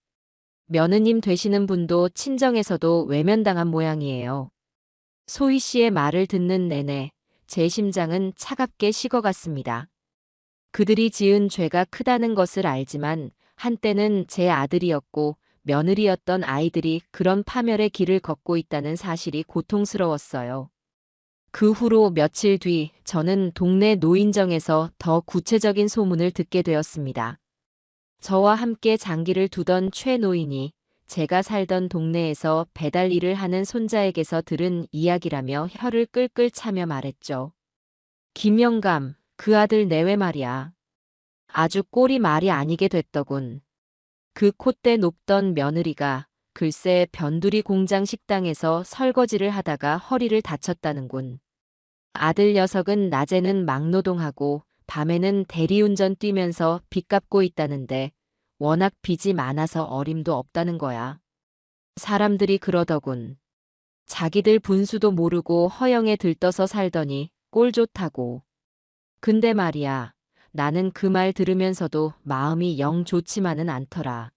며느님 되시는 분도 친정에서도 외면당한 모양이에요. 소희 씨의 말을 듣는 내내 제 심장은 차갑게 식어갔습니다. 그들이 지은 죄가 크다는 것을 알지만 한때는 제 아들이었고 며느리였던 아이들이 그런 파멸의 길을 걷고 있다는 사실이 고통스러웠어요. 그 후로 며칠 뒤 저는 동네 노인정에서 더 구체적인 소문을 듣게 되었습니다. 저와 함께 장기를 두던 최 노인이 제가 살던 동네에서 배달 일을 하는 손자에게서 들은 이야기라며 혀를 끌끌 차며 말했죠. 김영감, 그 아들 내외 말이야. 아주 꼴이 말이 아니게 됐더군. 그 콧대 높던 며느리가 글쎄 변두리 공장 식당에서 설거지를 하다가 허리를 다쳤다는군. 아들 녀석은 낮에는 막노동하고 밤에는 대리운전 뛰면서 빚 갚고 있다는데 워낙 빚이 많아서 어림도 없다는 거야. 사람들이 그러더군. 자기들 분수도 모르고 허영에 들떠서 살더니 꼴 좋다고. 근데 말이야, 나는 그 말 들으면서도 마음이 영 좋지만은 않더라.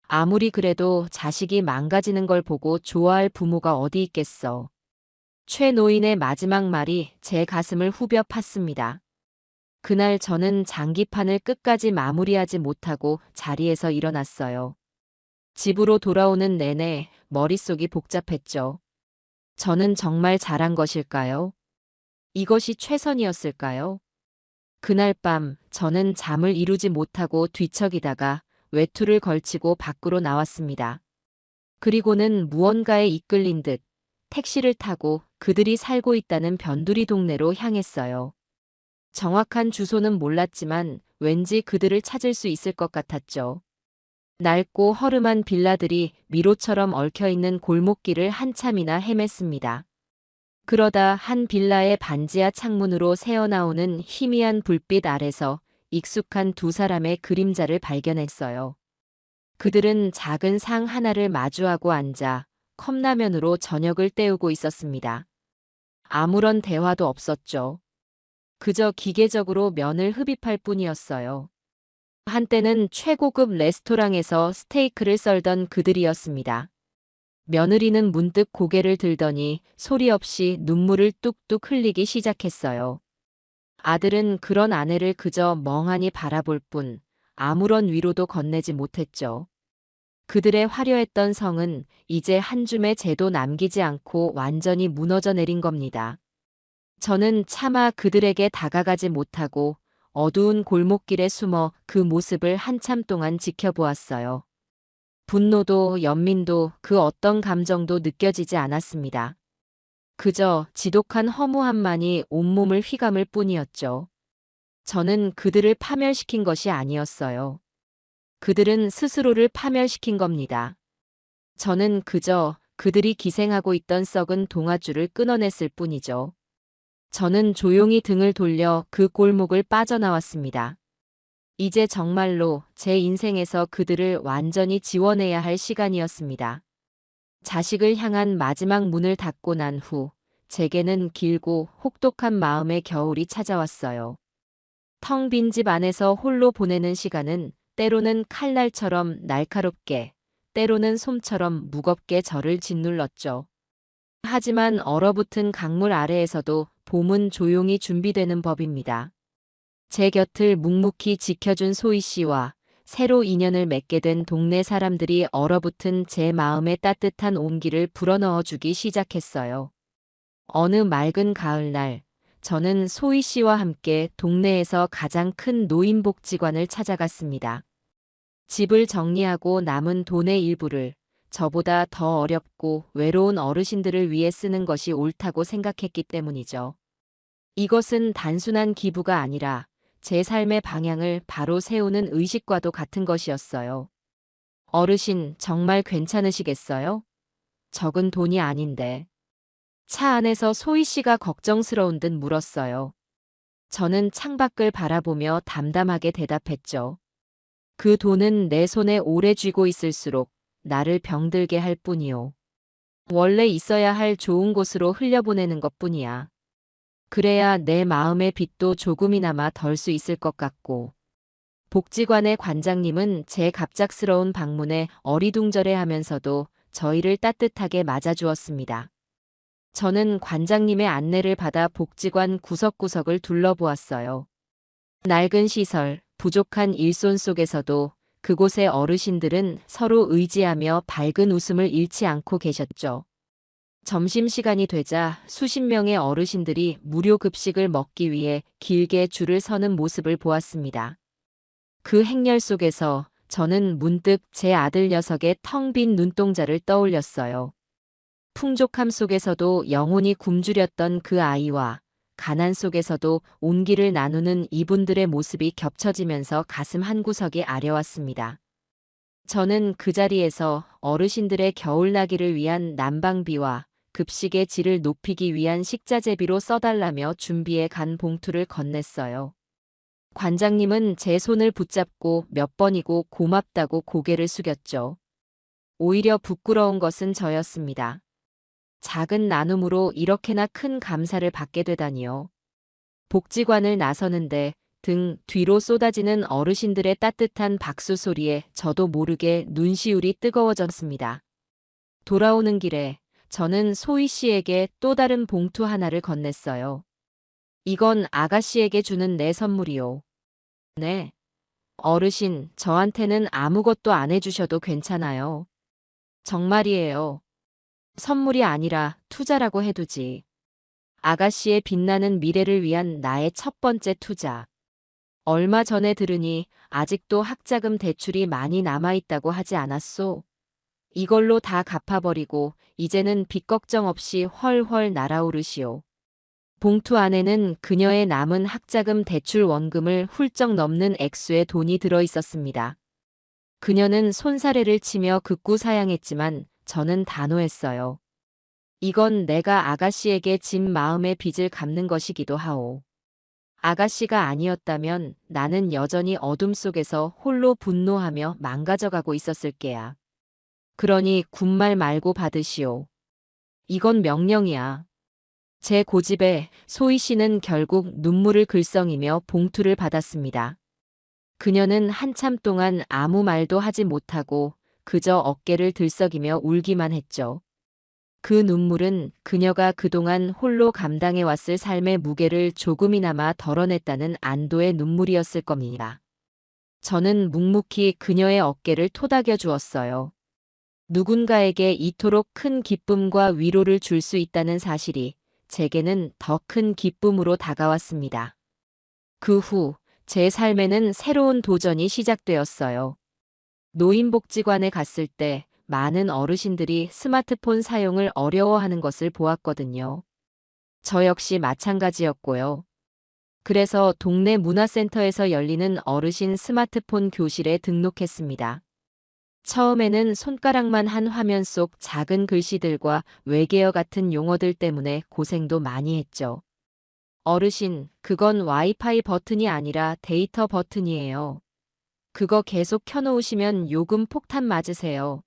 아무리 그래도 자식이 망가지는 걸 보고 좋아할 부모가 어디 있겠어. 최 노인의 마지막 말이 제 가슴을 후벼 팠습니다. 그날 저는 장기판을 끝까지 마무리하지 못하고 자리에서 일어났어요. 집으로 돌아오는 내내 머릿속이 복잡했죠. 저는 정말 잘한 것일까요? 이것이 최선이었을까요? 그날 밤 저는 잠을 이루지 못하고 뒤척이다가 외투를 걸치고 밖으로 나왔습니다. 그리고는 무언가에 이끌린 듯 택시를 타고 그들이 살고 있다는 변두리 동네로 향했어요. 정확한 주소는 몰랐지만 왠지 그들을 찾을 수 있을 것 같았죠. 낡고 허름한 빌라들이 미로처럼 얽혀있는 골목길을 한참이나 헤맸습니다. 그러다 한 빌라의 반지하 창문으로 새어나오는 희미한 불빛 아래서 익숙한 두 사람의 그림자를 발견했어요. 그들은 작은 상 하나를 마주하고 앉아 컵라면으로 저녁을 때우고 있었습니다. 아무런 대화도 없었죠. 그저 기계적으로 면을 흡입할 뿐이었어요. 한때는 최고급 레스토랑에서 스테이크를 썰던 그들이었습니다. 며느리는 문득 고개를 들더니 소리 없이 눈물을 뚝뚝 흘리기 시작했어요. 아들은 그런 아내를 그저 멍하니 바라볼 뿐 아무런 위로도 건네지 못했죠. 그들의 화려했던 성은 이제 한 줌의 재도 남기지 않고 완전히 무너져 내린 겁니다. 저는 차마 그들에게 다가가지 못하고 어두운 골목길에 숨어 그 모습을 한참 동안 지켜보았어요. 분노도 연민도 그 어떤 감정도 느껴지지 않았습니다. 그저 지독한 허무함만이 온몸을 휘감을 뿐이었죠. 저는 그들을 파멸시킨 것이 아니었어요. 그들은 스스로를 파멸시킨 겁니다. 저는 그저 그들이 기생하고 있던 썩은 동아줄을 끊어냈을 뿐이죠. 저는 조용히 등을 돌려 그 골목을 빠져나왔습니다. 이제 정말로 제 인생에서 그들을 완전히 지워내야 할 시간이었습니다. 자식을 향한 마지막 문을 닫고 난 후 제게는 길고 혹독한 마음의 겨울이 찾아왔어요. 텅 빈 집 안에서 홀로 보내는 시간은 때로는 칼날처럼 날카롭게, 때로는 솜처럼 무겁게 저를 짓눌렀죠. 하지만 얼어붙은 강물 아래에서도 봄은 조용히 준비되는 법입니다. 제 곁을 묵묵히 지켜준 소희 씨와 새로 인연을 맺게 된 동네 사람들이 얼어붙은 제 마음에 따뜻한 온기를 불어넣어 주기 시작했어요. 어느 맑은 가을날, 저는 소희 씨와 함께 동네에서 가장 큰 노인복지관을 찾아갔습니다. 집을 정리하고 남은 돈의 일부를 저보다 더 어렵고 외로운 어르신들을 위해 쓰는 것이 옳다고 생각했기 때문이죠. 이것은 단순한 기부가 아니라 제 삶의 방향을 바로 세우는 의식과도 같은 것이었어요. 어르신, 정말 괜찮으시겠어요? 적은 돈이 아닌데. 차 안에서 소희 씨가 걱정스러운 듯 물었어요. 저는 창밖을 바라보며 담담하게 대답했죠. 그 돈은 내 손에 오래 쥐고 있을수록 나를 병들게 할 뿐이요. 원래 있어야 할 좋은 곳으로 흘려보내는 것뿐이야. 그래야 내 마음의 빚도 조금이나마 덜 수 있을 것 같고. 복지관의 관장님은 제 갑작스러운 방문에 어리둥절해하면서도 저희를 따뜻하게 맞아주었습니다. 저는 관장님의 안내를 받아 복지관 구석구석을 둘러보았어요. 낡은 시설, 부족한 일손 속에서도 그곳의 어르신들은 서로 의지하며 밝은 웃음을 잃지 않고 계셨죠. 점심시간이 되자 수십 명의 어르신들이 무료 급식을 먹기 위해 길게 줄을 서는 모습을 보았습니다. 그 행렬 속에서 저는 문득 제 아들 녀석의 텅 빈 눈동자를 떠올렸어요. 풍족함 속에서도 영혼이 굶주렸던 그 아이와 가난 속에서도 온기를 나누는 이분들의 모습이 겹쳐지면서 가슴 한구석이 아려왔습니다. 저는 그 자리에서 어르신들의 겨울나기를 위한 난방비와 급식의 질을 높이기 위한 식자재비로 써달라며 준비해 간 봉투를 건넸어요. 관장님은 제 손을 붙잡고 몇 번이고 고맙다고 고개를 숙였죠. 오히려 부끄러운 것은 저였습니다. 작은 나눔으로 이렇게나 큰 감사를 받게 되다니요. 복지관을 나서는데 등 뒤로 쏟아지는 어르신들의 따뜻한 박수 소리에 저도 모르게 눈시울이 뜨거워졌습니다. 돌아오는 길에 저는 소희 씨에게 또 다른 봉투 하나를 건넸어요. 이건 아가씨에게 주는 내 선물이요. 네. 어르신, 저한테는 아무것도 안 해주셔도 괜찮아요. 정말이에요. 선물이 아니라 투자라고 해두지. 아가씨의 빛나는 미래를 위한 나의 첫 번째 투자. 얼마 전에 들으니 아직도 학자금 대출이 많이 남아있다고 하지 않았소? 이걸로 다 갚아버리고 이제는 빚 걱정 없이 훨훨 날아오르시오. 봉투 안에는 그녀의 남은 학자금 대출 원금을 훌쩍 넘는 액수의 돈이 들어있었습니다. 그녀는 손사래를 치며 극구 사양했지만 저는 단호했어요. 이건 내가 아가씨에게 진 마음의 빚을 갚는 것이기도 하오. 아가씨가 아니었다면 나는 여전히 어둠 속에서 홀로 분노하며 망가져가고 있었을 게야. 그러니 군말 말고 받으시오. 이건 명령이야. 제 고집에 소희 씨는 결국 눈물을 글썽이며 봉투를 받았습니다. 그녀는 한참 동안 아무 말도 하지 못하고 그저 어깨를 들썩이며 울기만 했죠. 그 눈물은 그녀가 그동안 홀로 감당해왔을 삶의 무게를 조금이나마 덜어냈다는 안도의 눈물이었을 겁니다. 저는 묵묵히 그녀의 어깨를 토닥여 주었어요. 누군가에게 이토록 큰 기쁨과 위로를 줄 수 있다는 사실이 제게는 더 큰 기쁨으로 다가왔습니다. 그 후 제 삶에는 새로운 도전이 시작되었어요. 노인복지관에 갔을 때 많은 어르신들이 스마트폰 사용을 어려워하는 것을 보았거든요. 저 역시 마찬가지였고요. 그래서 동네 문화센터에서 열리는 어르신 스마트폰 교실에 등록했습니다. 처음에는 손가락만 한 화면 속 작은 글씨들과 외계어 같은 용어들 때문에 고생도 많이 했죠. 어르신, 그건 와이파이 버튼이 아니라 데이터 버튼이에요. 그거 계속 켜놓으시면 요금 폭탄 맞으세요.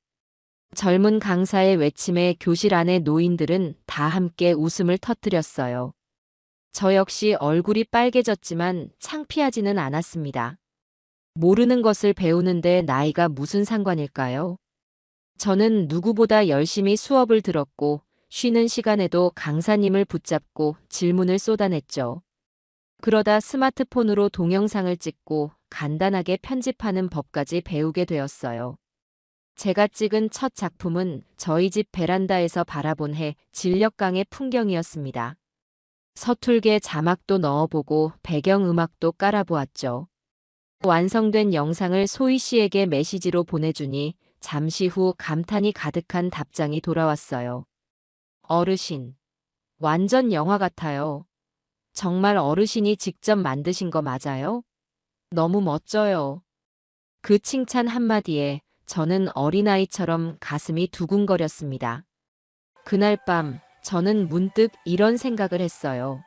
젊은 강사의 외침에 교실 안의 노인들은 다 함께 웃음을 터뜨렸어요. 저 역시 얼굴이 빨개졌지만 창피하지는 않았습니다. 모르는 것을 배우는데 나이가 무슨 상관일까요? 저는 누구보다 열심히 수업을 들었고 쉬는 시간에도 강사님을 붙잡고 질문을 쏟아냈죠. 그러다 스마트폰으로 동영상을 찍고 간단하게 편집하는 법까지 배우게 되었어요. 제가 찍은 첫 작품은 저희 집 베란다에서 바라본 해 진력강의 풍경이었습니다. 서툴게 자막도 넣어보고 배경음악도 깔아보았죠. 완성된 영상을 소희 씨에게 메시지로 보내주니 잠시 후 감탄이 가득한 답장이 돌아왔어요. 어르신, 완전 영화 같아요. 정말 어르신이 직접 만드신 거 맞아요? 너무 멋져요. 그 칭찬 한마디에 저는 어린아이처럼 가슴이 두근거렸습니다. 그날 밤 저는 문득 이런 생각을 했어요.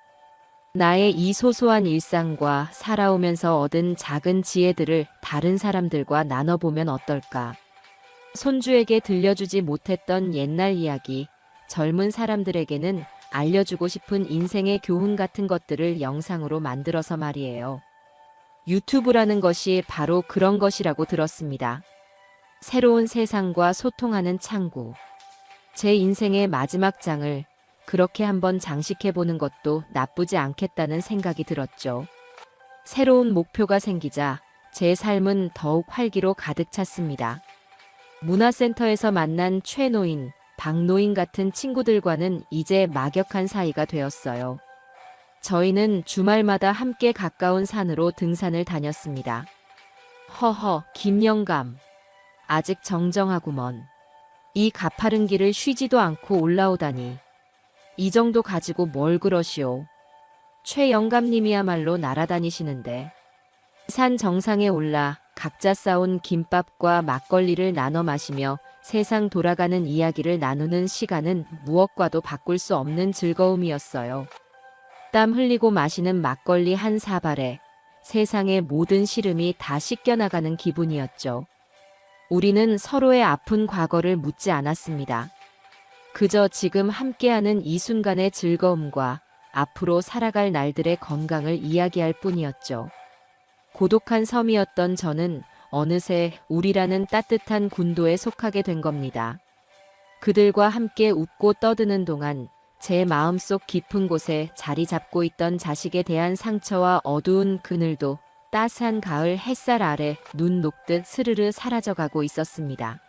나의 이 소소한 일상과 살아오면서 얻은 작은 지혜들을 다른 사람들과 나눠보면 어떨까? 손주에게 들려주지 못했던 옛날 이야기, 젊은 사람들에게는 알려주고 싶은 인생의 교훈 같은 것들을 영상으로 만들어서 말이에요. 유튜브라는 것이 바로 그런 것이라고 들었습니다. 새로운 세상과 소통하는 창구. 제 인생의 마지막 장을 그렇게 한번 장식해보는 것도 나쁘지 않겠다는 생각이 들었죠. 새로운 목표가 생기자 제 삶은 더욱 활기로 가득 찼습니다. 문화센터에서 만난 최노인, 박노인 같은 친구들과는 이제 막역한 사이가 되었어요. 저희는 주말마다 함께 가까운 산으로 등산을 다녔습니다. 허허, 김영감. 아직 정정하구먼. 이 가파른 길을 쉬지도 않고 올라오다니. 이 정도 가지고 뭘 그러시오. 최 영감님이야말로 날아다니시는데. 산 정상에 올라 각자 싸온 김밥과 막걸리를 나눠 마시며 세상 돌아가는 이야기를 나누는 시간은 무엇과도 바꿀 수 없는 즐거움이었어요. 땀 흘리고 마시는 막걸리 한 사발에 세상의 모든 시름이 다 씻겨나가는 기분이었죠. 우리는 서로의 아픈 과거를 묻지 않았습니다. 그저 지금 함께하는 이 순간의 즐거움과 앞으로 살아갈 날들의 건강을 이야기할 뿐이었죠. 고독한 섬이었던 저는 어느새 우리라는 따뜻한 군도에 속하게 된 겁니다. 그들과 함께 웃고 떠드는 동안 제 마음속 깊은 곳에 자리 잡고 있던 자식에 대한 상처와 어두운 그늘도 따스한 가을 햇살 아래 눈 녹듯 스르르 사라져가고 있었습니다.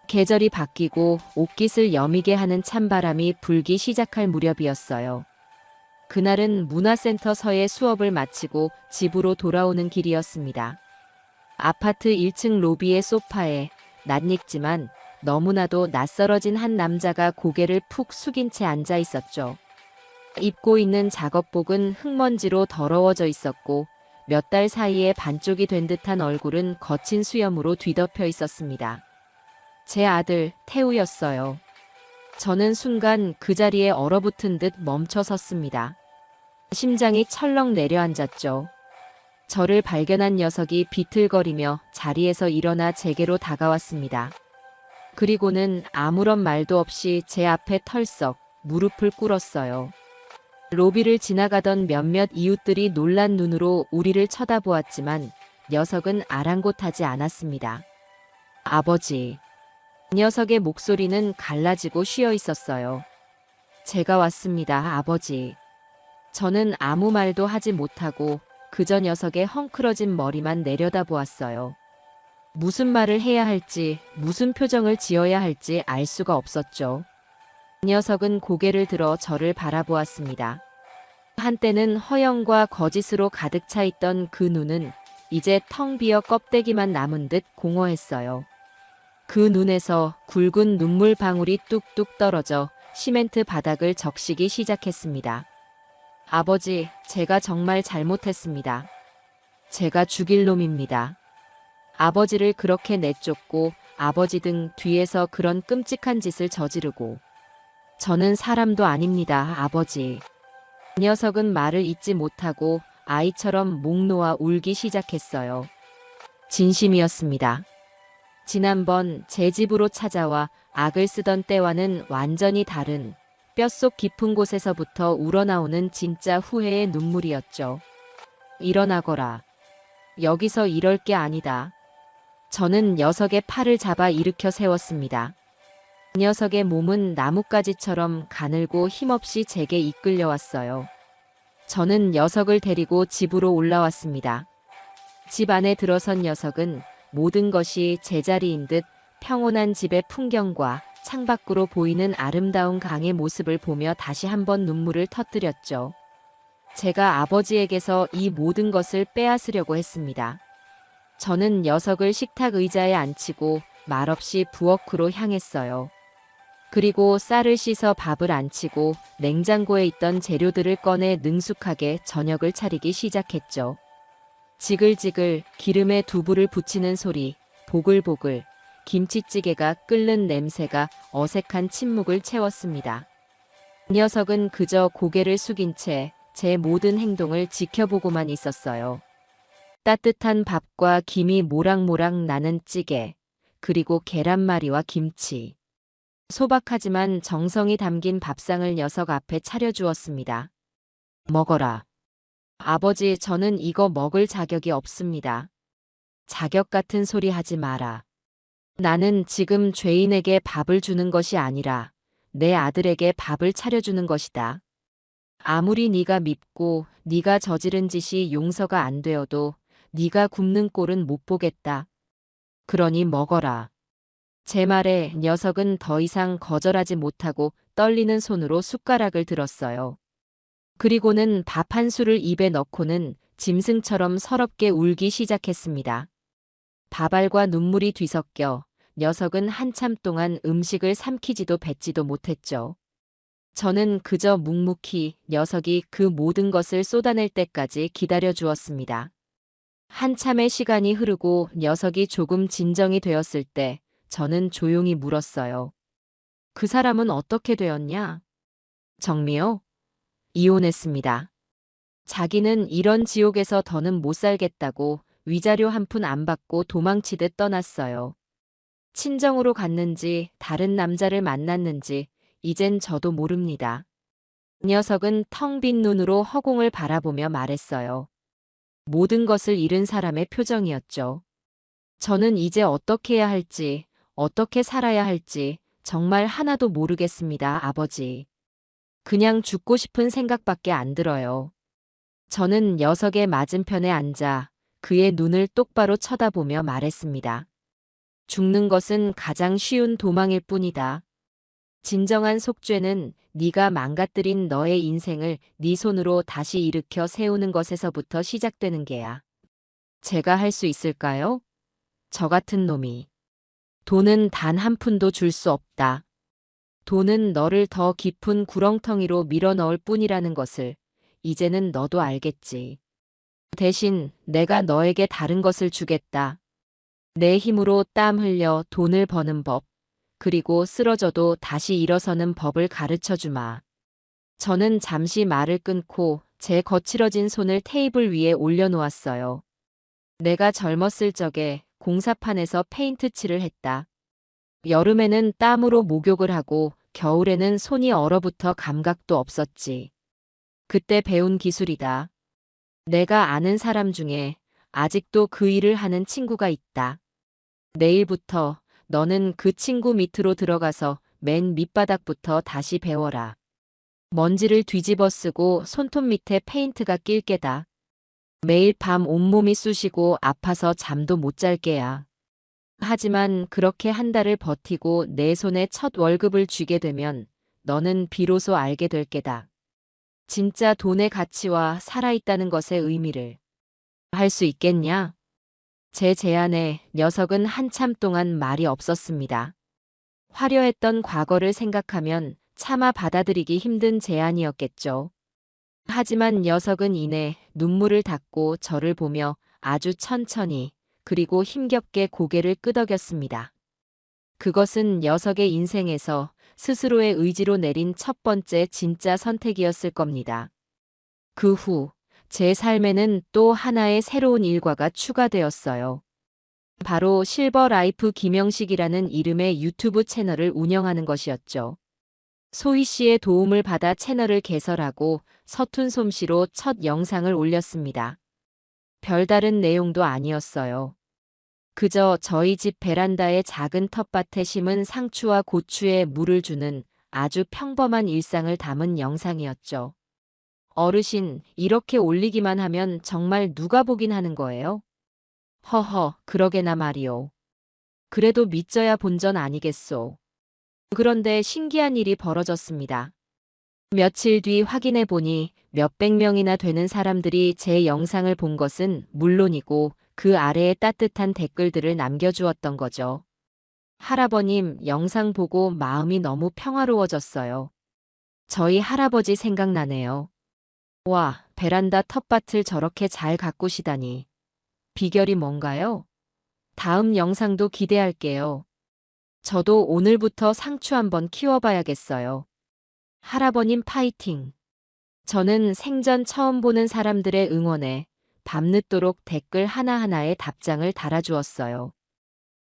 계절이 바뀌고 옷깃을 여미게 하는 찬바람이 불기 시작할 무렵이었어요. 그날은 문화센터서의 수업을 마치고 집으로 돌아오는 길이었습니다. 아파트 1층 로비의 소파에 낯익지만 너무나도 낯설어진 한 남자가 고개를 푹 숙인 채 앉아 있었죠. 입고 있는 작업복은 흙먼지로 더러워져 있었고 몇 달 사이에 반쪽이 된 듯한 얼굴은 거친 수염으로 뒤덮여 있었습니다. 제 아들 태우였어요. 저는 순간 그 자리에 얼어붙은 듯 멈춰 섰습니다. 심장이 철렁 내려앉았죠. 저를 발견한 녀석이 비틀거리며 자리에서 일어나 제게로 다가왔습니다. 그리고는 아무런 말도 없이 제 앞에 털썩 무릎을 꿇었어요. 로비를 지나가던 몇몇 이웃들이 놀란 눈으로 우리를 쳐다보았지만 녀석은 아랑곳하지 않았습니다. 아버지. 녀석의 목소리는 갈라지고 쉬어 있었어요. 제가 왔습니다, 아버지. 저는 아무 말도 하지 못하고 그저 녀석의 헝클어진 머리만 내려다보았어요. 무슨 말을 해야 할지, 무슨 표정을 지어야 할지 알 수가 없었죠. 녀석은 고개를 들어 저를 바라보았습니다. 한때는 허영과 거짓으로 가득 차 있던 그 눈은 이제 텅 비어 껍데기만 남은 듯 공허했어요. 그 눈에서 굵은 눈물 방울이 뚝뚝 떨어져 시멘트 바닥을 적시기 시작했습니다. 아버지, 제가 정말 잘못했습니다. 제가 죽일 놈입니다. 아버지를 그렇게 내쫓고 아버지 등 뒤에서 그런 끔찍한 짓을 저지르고. 저는 사람도 아닙니다, 아버지. 녀석은 말을 잇지 못하고 아이처럼 목 놓아 울기 시작했어요. 진심이었습니다. 지난번 제 집으로 찾아와 악을 쓰던 때와는 완전히 다른 뼛속 깊은 곳에서부터 우러나오는 진짜 후회의 눈물이었죠. 일어나거라. 여기서 이럴 게 아니다. 저는 녀석의 팔을 잡아 일으켜 세웠습니다. 녀석의 몸은 나뭇가지처럼 가늘고 힘없이 제게 이끌려왔어요. 저는 녀석을 데리고 집으로 올라왔습니다. 집 안에 들어선 녀석은 모든 것이 제자리인 듯 평온한 집의 풍경과 창밖으로 보이는 아름다운 강의 모습을 보며 다시 한번 눈물을 터뜨렸죠. 제가 아버지에게서 이 모든 것을 빼앗으려고 했습니다. 저는 녀석을 식탁 의자에 앉히고 말없이 부엌으로 향했어요. 그리고 쌀을 씻어 밥을 안치고 냉장고에 있던 재료들을 꺼내 능숙하게 저녁을 차리기 시작했죠. 지글지글 기름에 두부를 부치는 소리, 보글보글 김치찌개가 끓는 냄새가 어색한 침묵을 채웠습니다. 녀석은 그저 고개를 숙인 채 제 모든 행동을 지켜보고만 있었어요. 따뜻한 밥과 김이 모락모락 나는 찌개, 그리고 계란말이와 김치. 소박하지만 정성이 담긴 밥상을 녀석 앞에 차려주었습니다. 먹어라. 아버지, 저는 이거 먹을 자격이 없습니다. 자격 같은 소리 하지 마라. 나는 지금 죄인에게 밥을 주는 것이 아니라 내 아들에게 밥을 차려주는 것이다. 아무리 네가 밉고 네가 저지른 짓이 용서가 안 되어도 네가 굶는 꼴은 못 보겠다. 그러니 먹어라. 제 말에 녀석은 더 이상 거절하지 못하고 떨리는 손으로 숟가락을 들었어요. 그리고는 밥 한 술을 입에 넣고는 짐승처럼 서럽게 울기 시작했습니다. 밥알과 눈물이 뒤섞여 녀석은 한참 동안 음식을 삼키지도 뱉지도 못했죠. 저는 그저 묵묵히 녀석이 그 모든 것을 쏟아낼 때까지 기다려 주었습니다. 한참의 시간이 흐르고 녀석이 조금 진정이 되었을 때 저는 조용히 물었어요. 그 사람은 어떻게 되었냐? 정미요? 이혼했습니다. 자기는 이런 지옥에서 더는 못 살겠다고 위자료 한 푼 안 받고 도망치듯 떠났어요. 친정으로 갔는지 다른 남자를 만났는지 이젠 저도 모릅니다. 녀석은 텅 빈 눈으로 허공을 바라보며 말했어요. 모든 것을 잃은 사람의 표정이었죠. 저는 이제 어떻게 해야 할지, 어떻게 살아야 할지 정말 하나도 모르겠습니다, 아버지. 그냥 죽고 싶은 생각밖에 안 들어요. 저는 녀석의 맞은편에 앉아 그의 눈을 똑바로 쳐다보며 말했습니다. 죽는 것은 가장 쉬운 도망일 뿐이다. 진정한 속죄는 네가 망가뜨린 너의 인생을 네 손으로 다시 일으켜 세우는 것에서부터 시작되는 게야. 제가 할 수 있을까요? 저 같은 놈이. 돈은 단 한 푼도 줄 수 없다. 돈은 너를 더 깊은 구렁텅이로 밀어넣을 뿐이라는 것을 이제는 너도 알겠지. 대신 내가 너에게 다른 것을 주겠다. 내 힘으로 땀 흘려 돈을 버는 법, 그리고 쓰러져도 다시 일어서는 법을 가르쳐 주마. 저는 잠시 말을 끊고 제 거칠어진 손을 테이블 위에 올려놓았어요. 내가 젊었을 적에 공사판에서 페인트 칠을 했다. 여름에는 땀으로 목욕을 하고 겨울에는 손이 얼어붙어 감각도 없었지. 그때 배운 기술이다. 내가 아는 사람 중에 아직도 그 일을 하는 친구가 있다. 내일부터 너는 그 친구 밑으로 들어가서 맨 밑바닥부터 다시 배워라. 먼지를 뒤집어 쓰고 손톱 밑에 페인트가 낄 게다. 매일 밤 온몸이 쑤시고 아파서 잠도 못 잘 게야. 하지만 그렇게 한 달을 버티고 내 손에 첫 월급을 쥐게 되면 너는 비로소 알게 될 게다. 진짜 돈의 가치와 살아있다는 것의 의미를. 할 수 있겠냐? 제 제안에 녀석은 한참 동안 말이 없었습니다. 화려했던 과거를 생각하면 차마 받아들이기 힘든 제안이었겠죠. 하지만 녀석은 이내 눈물을 닦고 저를 보며 아주 천천히 그리고 힘겹게 고개를 끄덕였습니다. 그것은 녀석의 인생에서 스스로의 의지로 내린 첫 번째 진짜 선택이었을 겁니다. 그 후 제 삶에는 또 하나의 새로운 일과가 추가되었어요. 바로 실버라이프 김영식이라는 이름의 유튜브 채널을 운영하는 것이었죠. 소희 씨의 도움을 받아 채널을 개설하고 서툰 솜씨로 첫 영상을 올렸습니다. 별다른 내용도 아니었어요. 그저 저희 집 베란다의 작은 텃밭에 심은 상추와 고추에 물을 주는 아주 평범한 일상을 담은 영상이었죠. 어르신, 이렇게 올리기만 하면 정말 누가 보긴 하는 거예요? 허허, 그러게나 말이오. 그래도 믿져야 본전 아니겠소. 그런데 신기한 일이 벌어졌습니다. 며칠 뒤 확인해 보니 몇백 명이나 되는 사람들이 제 영상을 본 것은 물론이고 그 아래에 따뜻한 댓글들을 남겨주었던 거죠. 할아버님, 영상 보고 마음이 너무 평화로워졌어요. 저희 할아버지 생각나네요. 와, 베란다 텃밭을 저렇게 잘 가꾸시다니. 비결이 뭔가요? 다음 영상도 기대할게요. 저도 오늘부터 상추 한번 키워봐야겠어요. 할아버님 파이팅! 저는 생전 처음 보는 사람들의 응원에 밤늦도록 댓글 하나하나에 답장을 달아주었어요.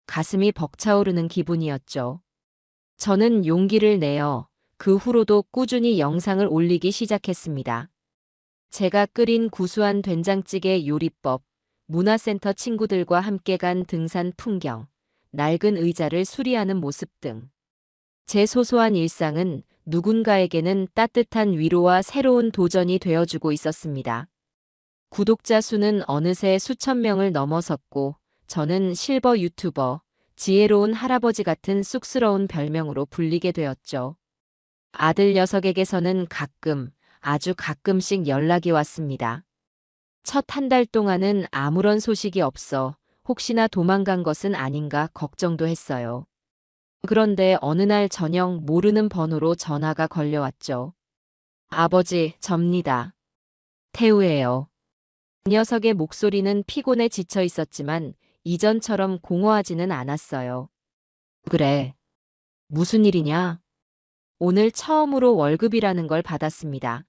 가슴이 벅차오르는 기분이었죠. 저는 용기를 내어 그 후로도 꾸준히 영상을 올리기 시작했습니다. 제가 끓인 구수한 된장찌개 요리법, 문화센터 친구들과 함께 간 등산 풍경, 낡은 의자를 수리하는 모습 등. 제 소소한 일상은 누군가에게는 따뜻한 위로와 새로운 도전이 되어주고 있었습니다. 구독자 수는 어느새 수천 명을 넘어섰고, 저는 실버 유튜버, 지혜로운 할아버지 같은 쑥스러운 별명으로 불리게 되었죠. 아들 녀석에게서는 가끔, 아주 가끔씩 연락이 왔습니다. 첫 한 달 동안은 아무런 소식이 없어 혹시나 도망간 것은 아닌가 걱정도 했어요. 그런데 어느 날 저녁 모르는 번호로 전화가 걸려왔죠. 아버지, 접니다. 태우예요. 녀석의 목소리는 피곤에 지쳐 있었지만 이전처럼 공허하지는 않았어요. 그래. 무슨 일이냐? 오늘 처음으로 월급이라는 걸 받았습니다.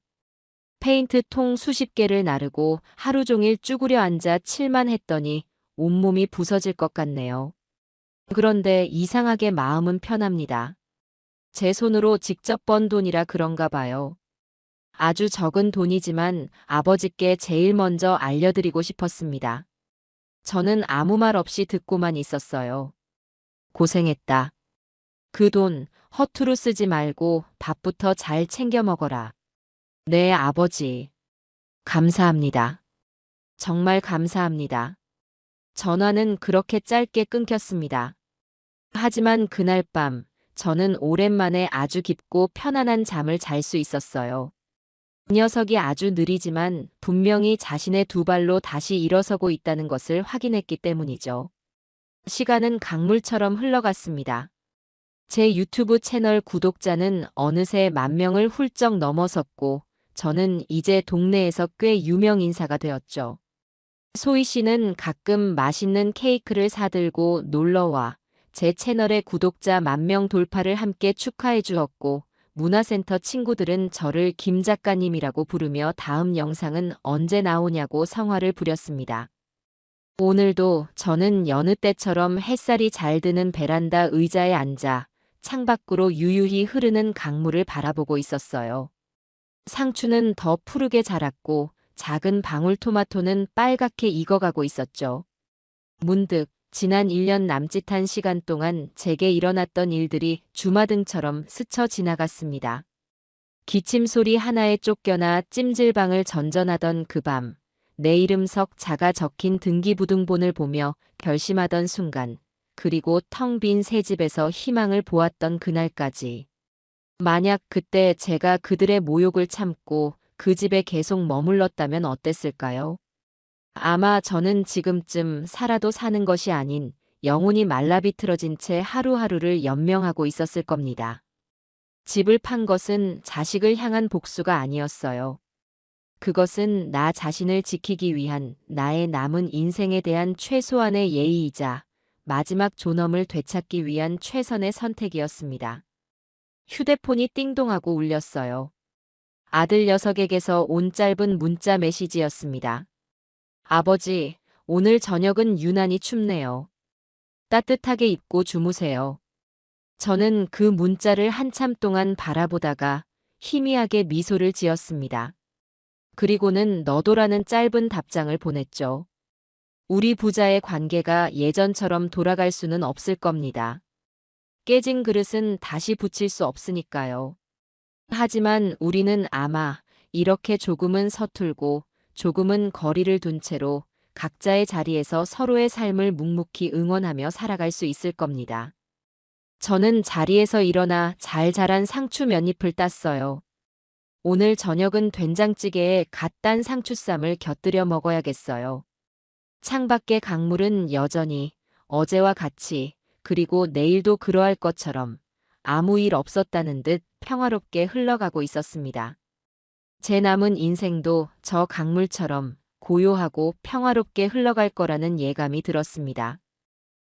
페인트 통 수십 개를 나르고 하루 종일 쭈그려 앉아 칠만 했더니 온몸이 부서질 것 같네요. 그런데 이상하게 마음은 편합니다. 제 손으로 직접 번 돈이라 그런가 봐요. 아주 적은 돈이지만 아버지께 제일 먼저 알려드리고 싶었습니다. 저는 아무 말 없이 듣고만 있었어요. 고생했다. 그 돈 허투루 쓰지 말고 밥부터 잘 챙겨 먹어라. 네, 아버지. 감사합니다. 정말 감사합니다. 전화는 그렇게 짧게 끊겼습니다. 하지만 그날 밤, 저는 오랜만에 아주 깊고 편안한 잠을 잘 수 있었어요. 그 녀석이 아주 느리지만 분명히 자신의 두 발로 다시 일어서고 있다는 것을 확인했기 때문이죠. 시간은 강물처럼 흘러갔습니다. 제 유튜브 채널 구독자는 어느새 10,000명을 훌쩍 넘어섰고, 저는 이제 동네에서 꽤 유명 인사가 되었죠. 소희 씨는 가끔 맛있는 케이크를 사들고 놀러와 제 채널의 구독자 10,000명 돌파를 함께 축하해 주었고, 문화센터 친구들은 저를 김 작가님이라고 부르며 다음 영상은 언제 나오냐고 성화를 부렸습니다. 오늘도 저는 여느 때처럼 햇살이 잘 드는 베란다 의자에 앉아 창밖으로 유유히 흐르는 강물을 바라보고 있었어요. 상추는 더 푸르게 자랐고 작은 방울토마토는 빨갛게 익어가고 있었죠. 문득 지난 1년 남짓한 시간 동안 제게 일어났던 일들이 주마등처럼 스쳐 지나갔습니다. 기침 소리 하나에 쫓겨나 찜질방을 전전하던 그 밤, 내 이름 석자가 적힌 등기부등본을 보며 결심하던 순간, 그리고 텅 빈 새 집에서 희망을 보았던 그날까지. 만약 그때 제가 그들의 모욕을 참고 그 집에 계속 머물렀다면 어땠을까요? 아마 저는 지금쯤 살아도 사는 것이 아닌 영혼이 말라비틀어진 채 하루하루를 연명하고 있었을 겁니다. 집을 판 것은 자식을 향한 복수가 아니었어요. 그것은 나 자신을 지키기 위한 나의 남은 인생에 대한 최소한의 예의이자 마지막 존엄을 되찾기 위한 최선의 선택이었습니다. 휴대폰이 띵동하고 울렸어요. 아들 녀석에게서 온 짧은 문자 메시지였습니다. 아버지, 오늘 저녁은 유난히 춥네요. 따뜻하게 입고 주무세요. 저는 그 문자를 한참 동안 바라보다가 희미하게 미소를 지었습니다. 그리고는 너도라는 짧은 답장을 보냈죠. 우리 부자의 관계가 예전처럼 돌아갈 수는 없을 겁니다. 깨진 그릇은 다시 붙일 수 없으니까요. 하지만 우리는 아마 이렇게 조금은 서툴고 조금은 거리를 둔 채로 각자의 자리에서 서로의 삶을 묵묵히 응원하며 살아갈 수 있을 겁니다. 저는 자리에서 일어나 잘 자란 상추 몇 잎을 땄어요. 오늘 저녁은 된장찌개에 갓 딴 상추쌈을 곁들여 먹어야겠어요. 창밖의 강물은 여전히 어제와 같이, 그리고 내일도 그러할 것처럼 아무 일 없었다는 듯 평화롭게 흘러가고 있었습니다. 제 남은 인생도 저 강물처럼 고요하고 평화롭게 흘러갈 거라는 예감이 들었습니다.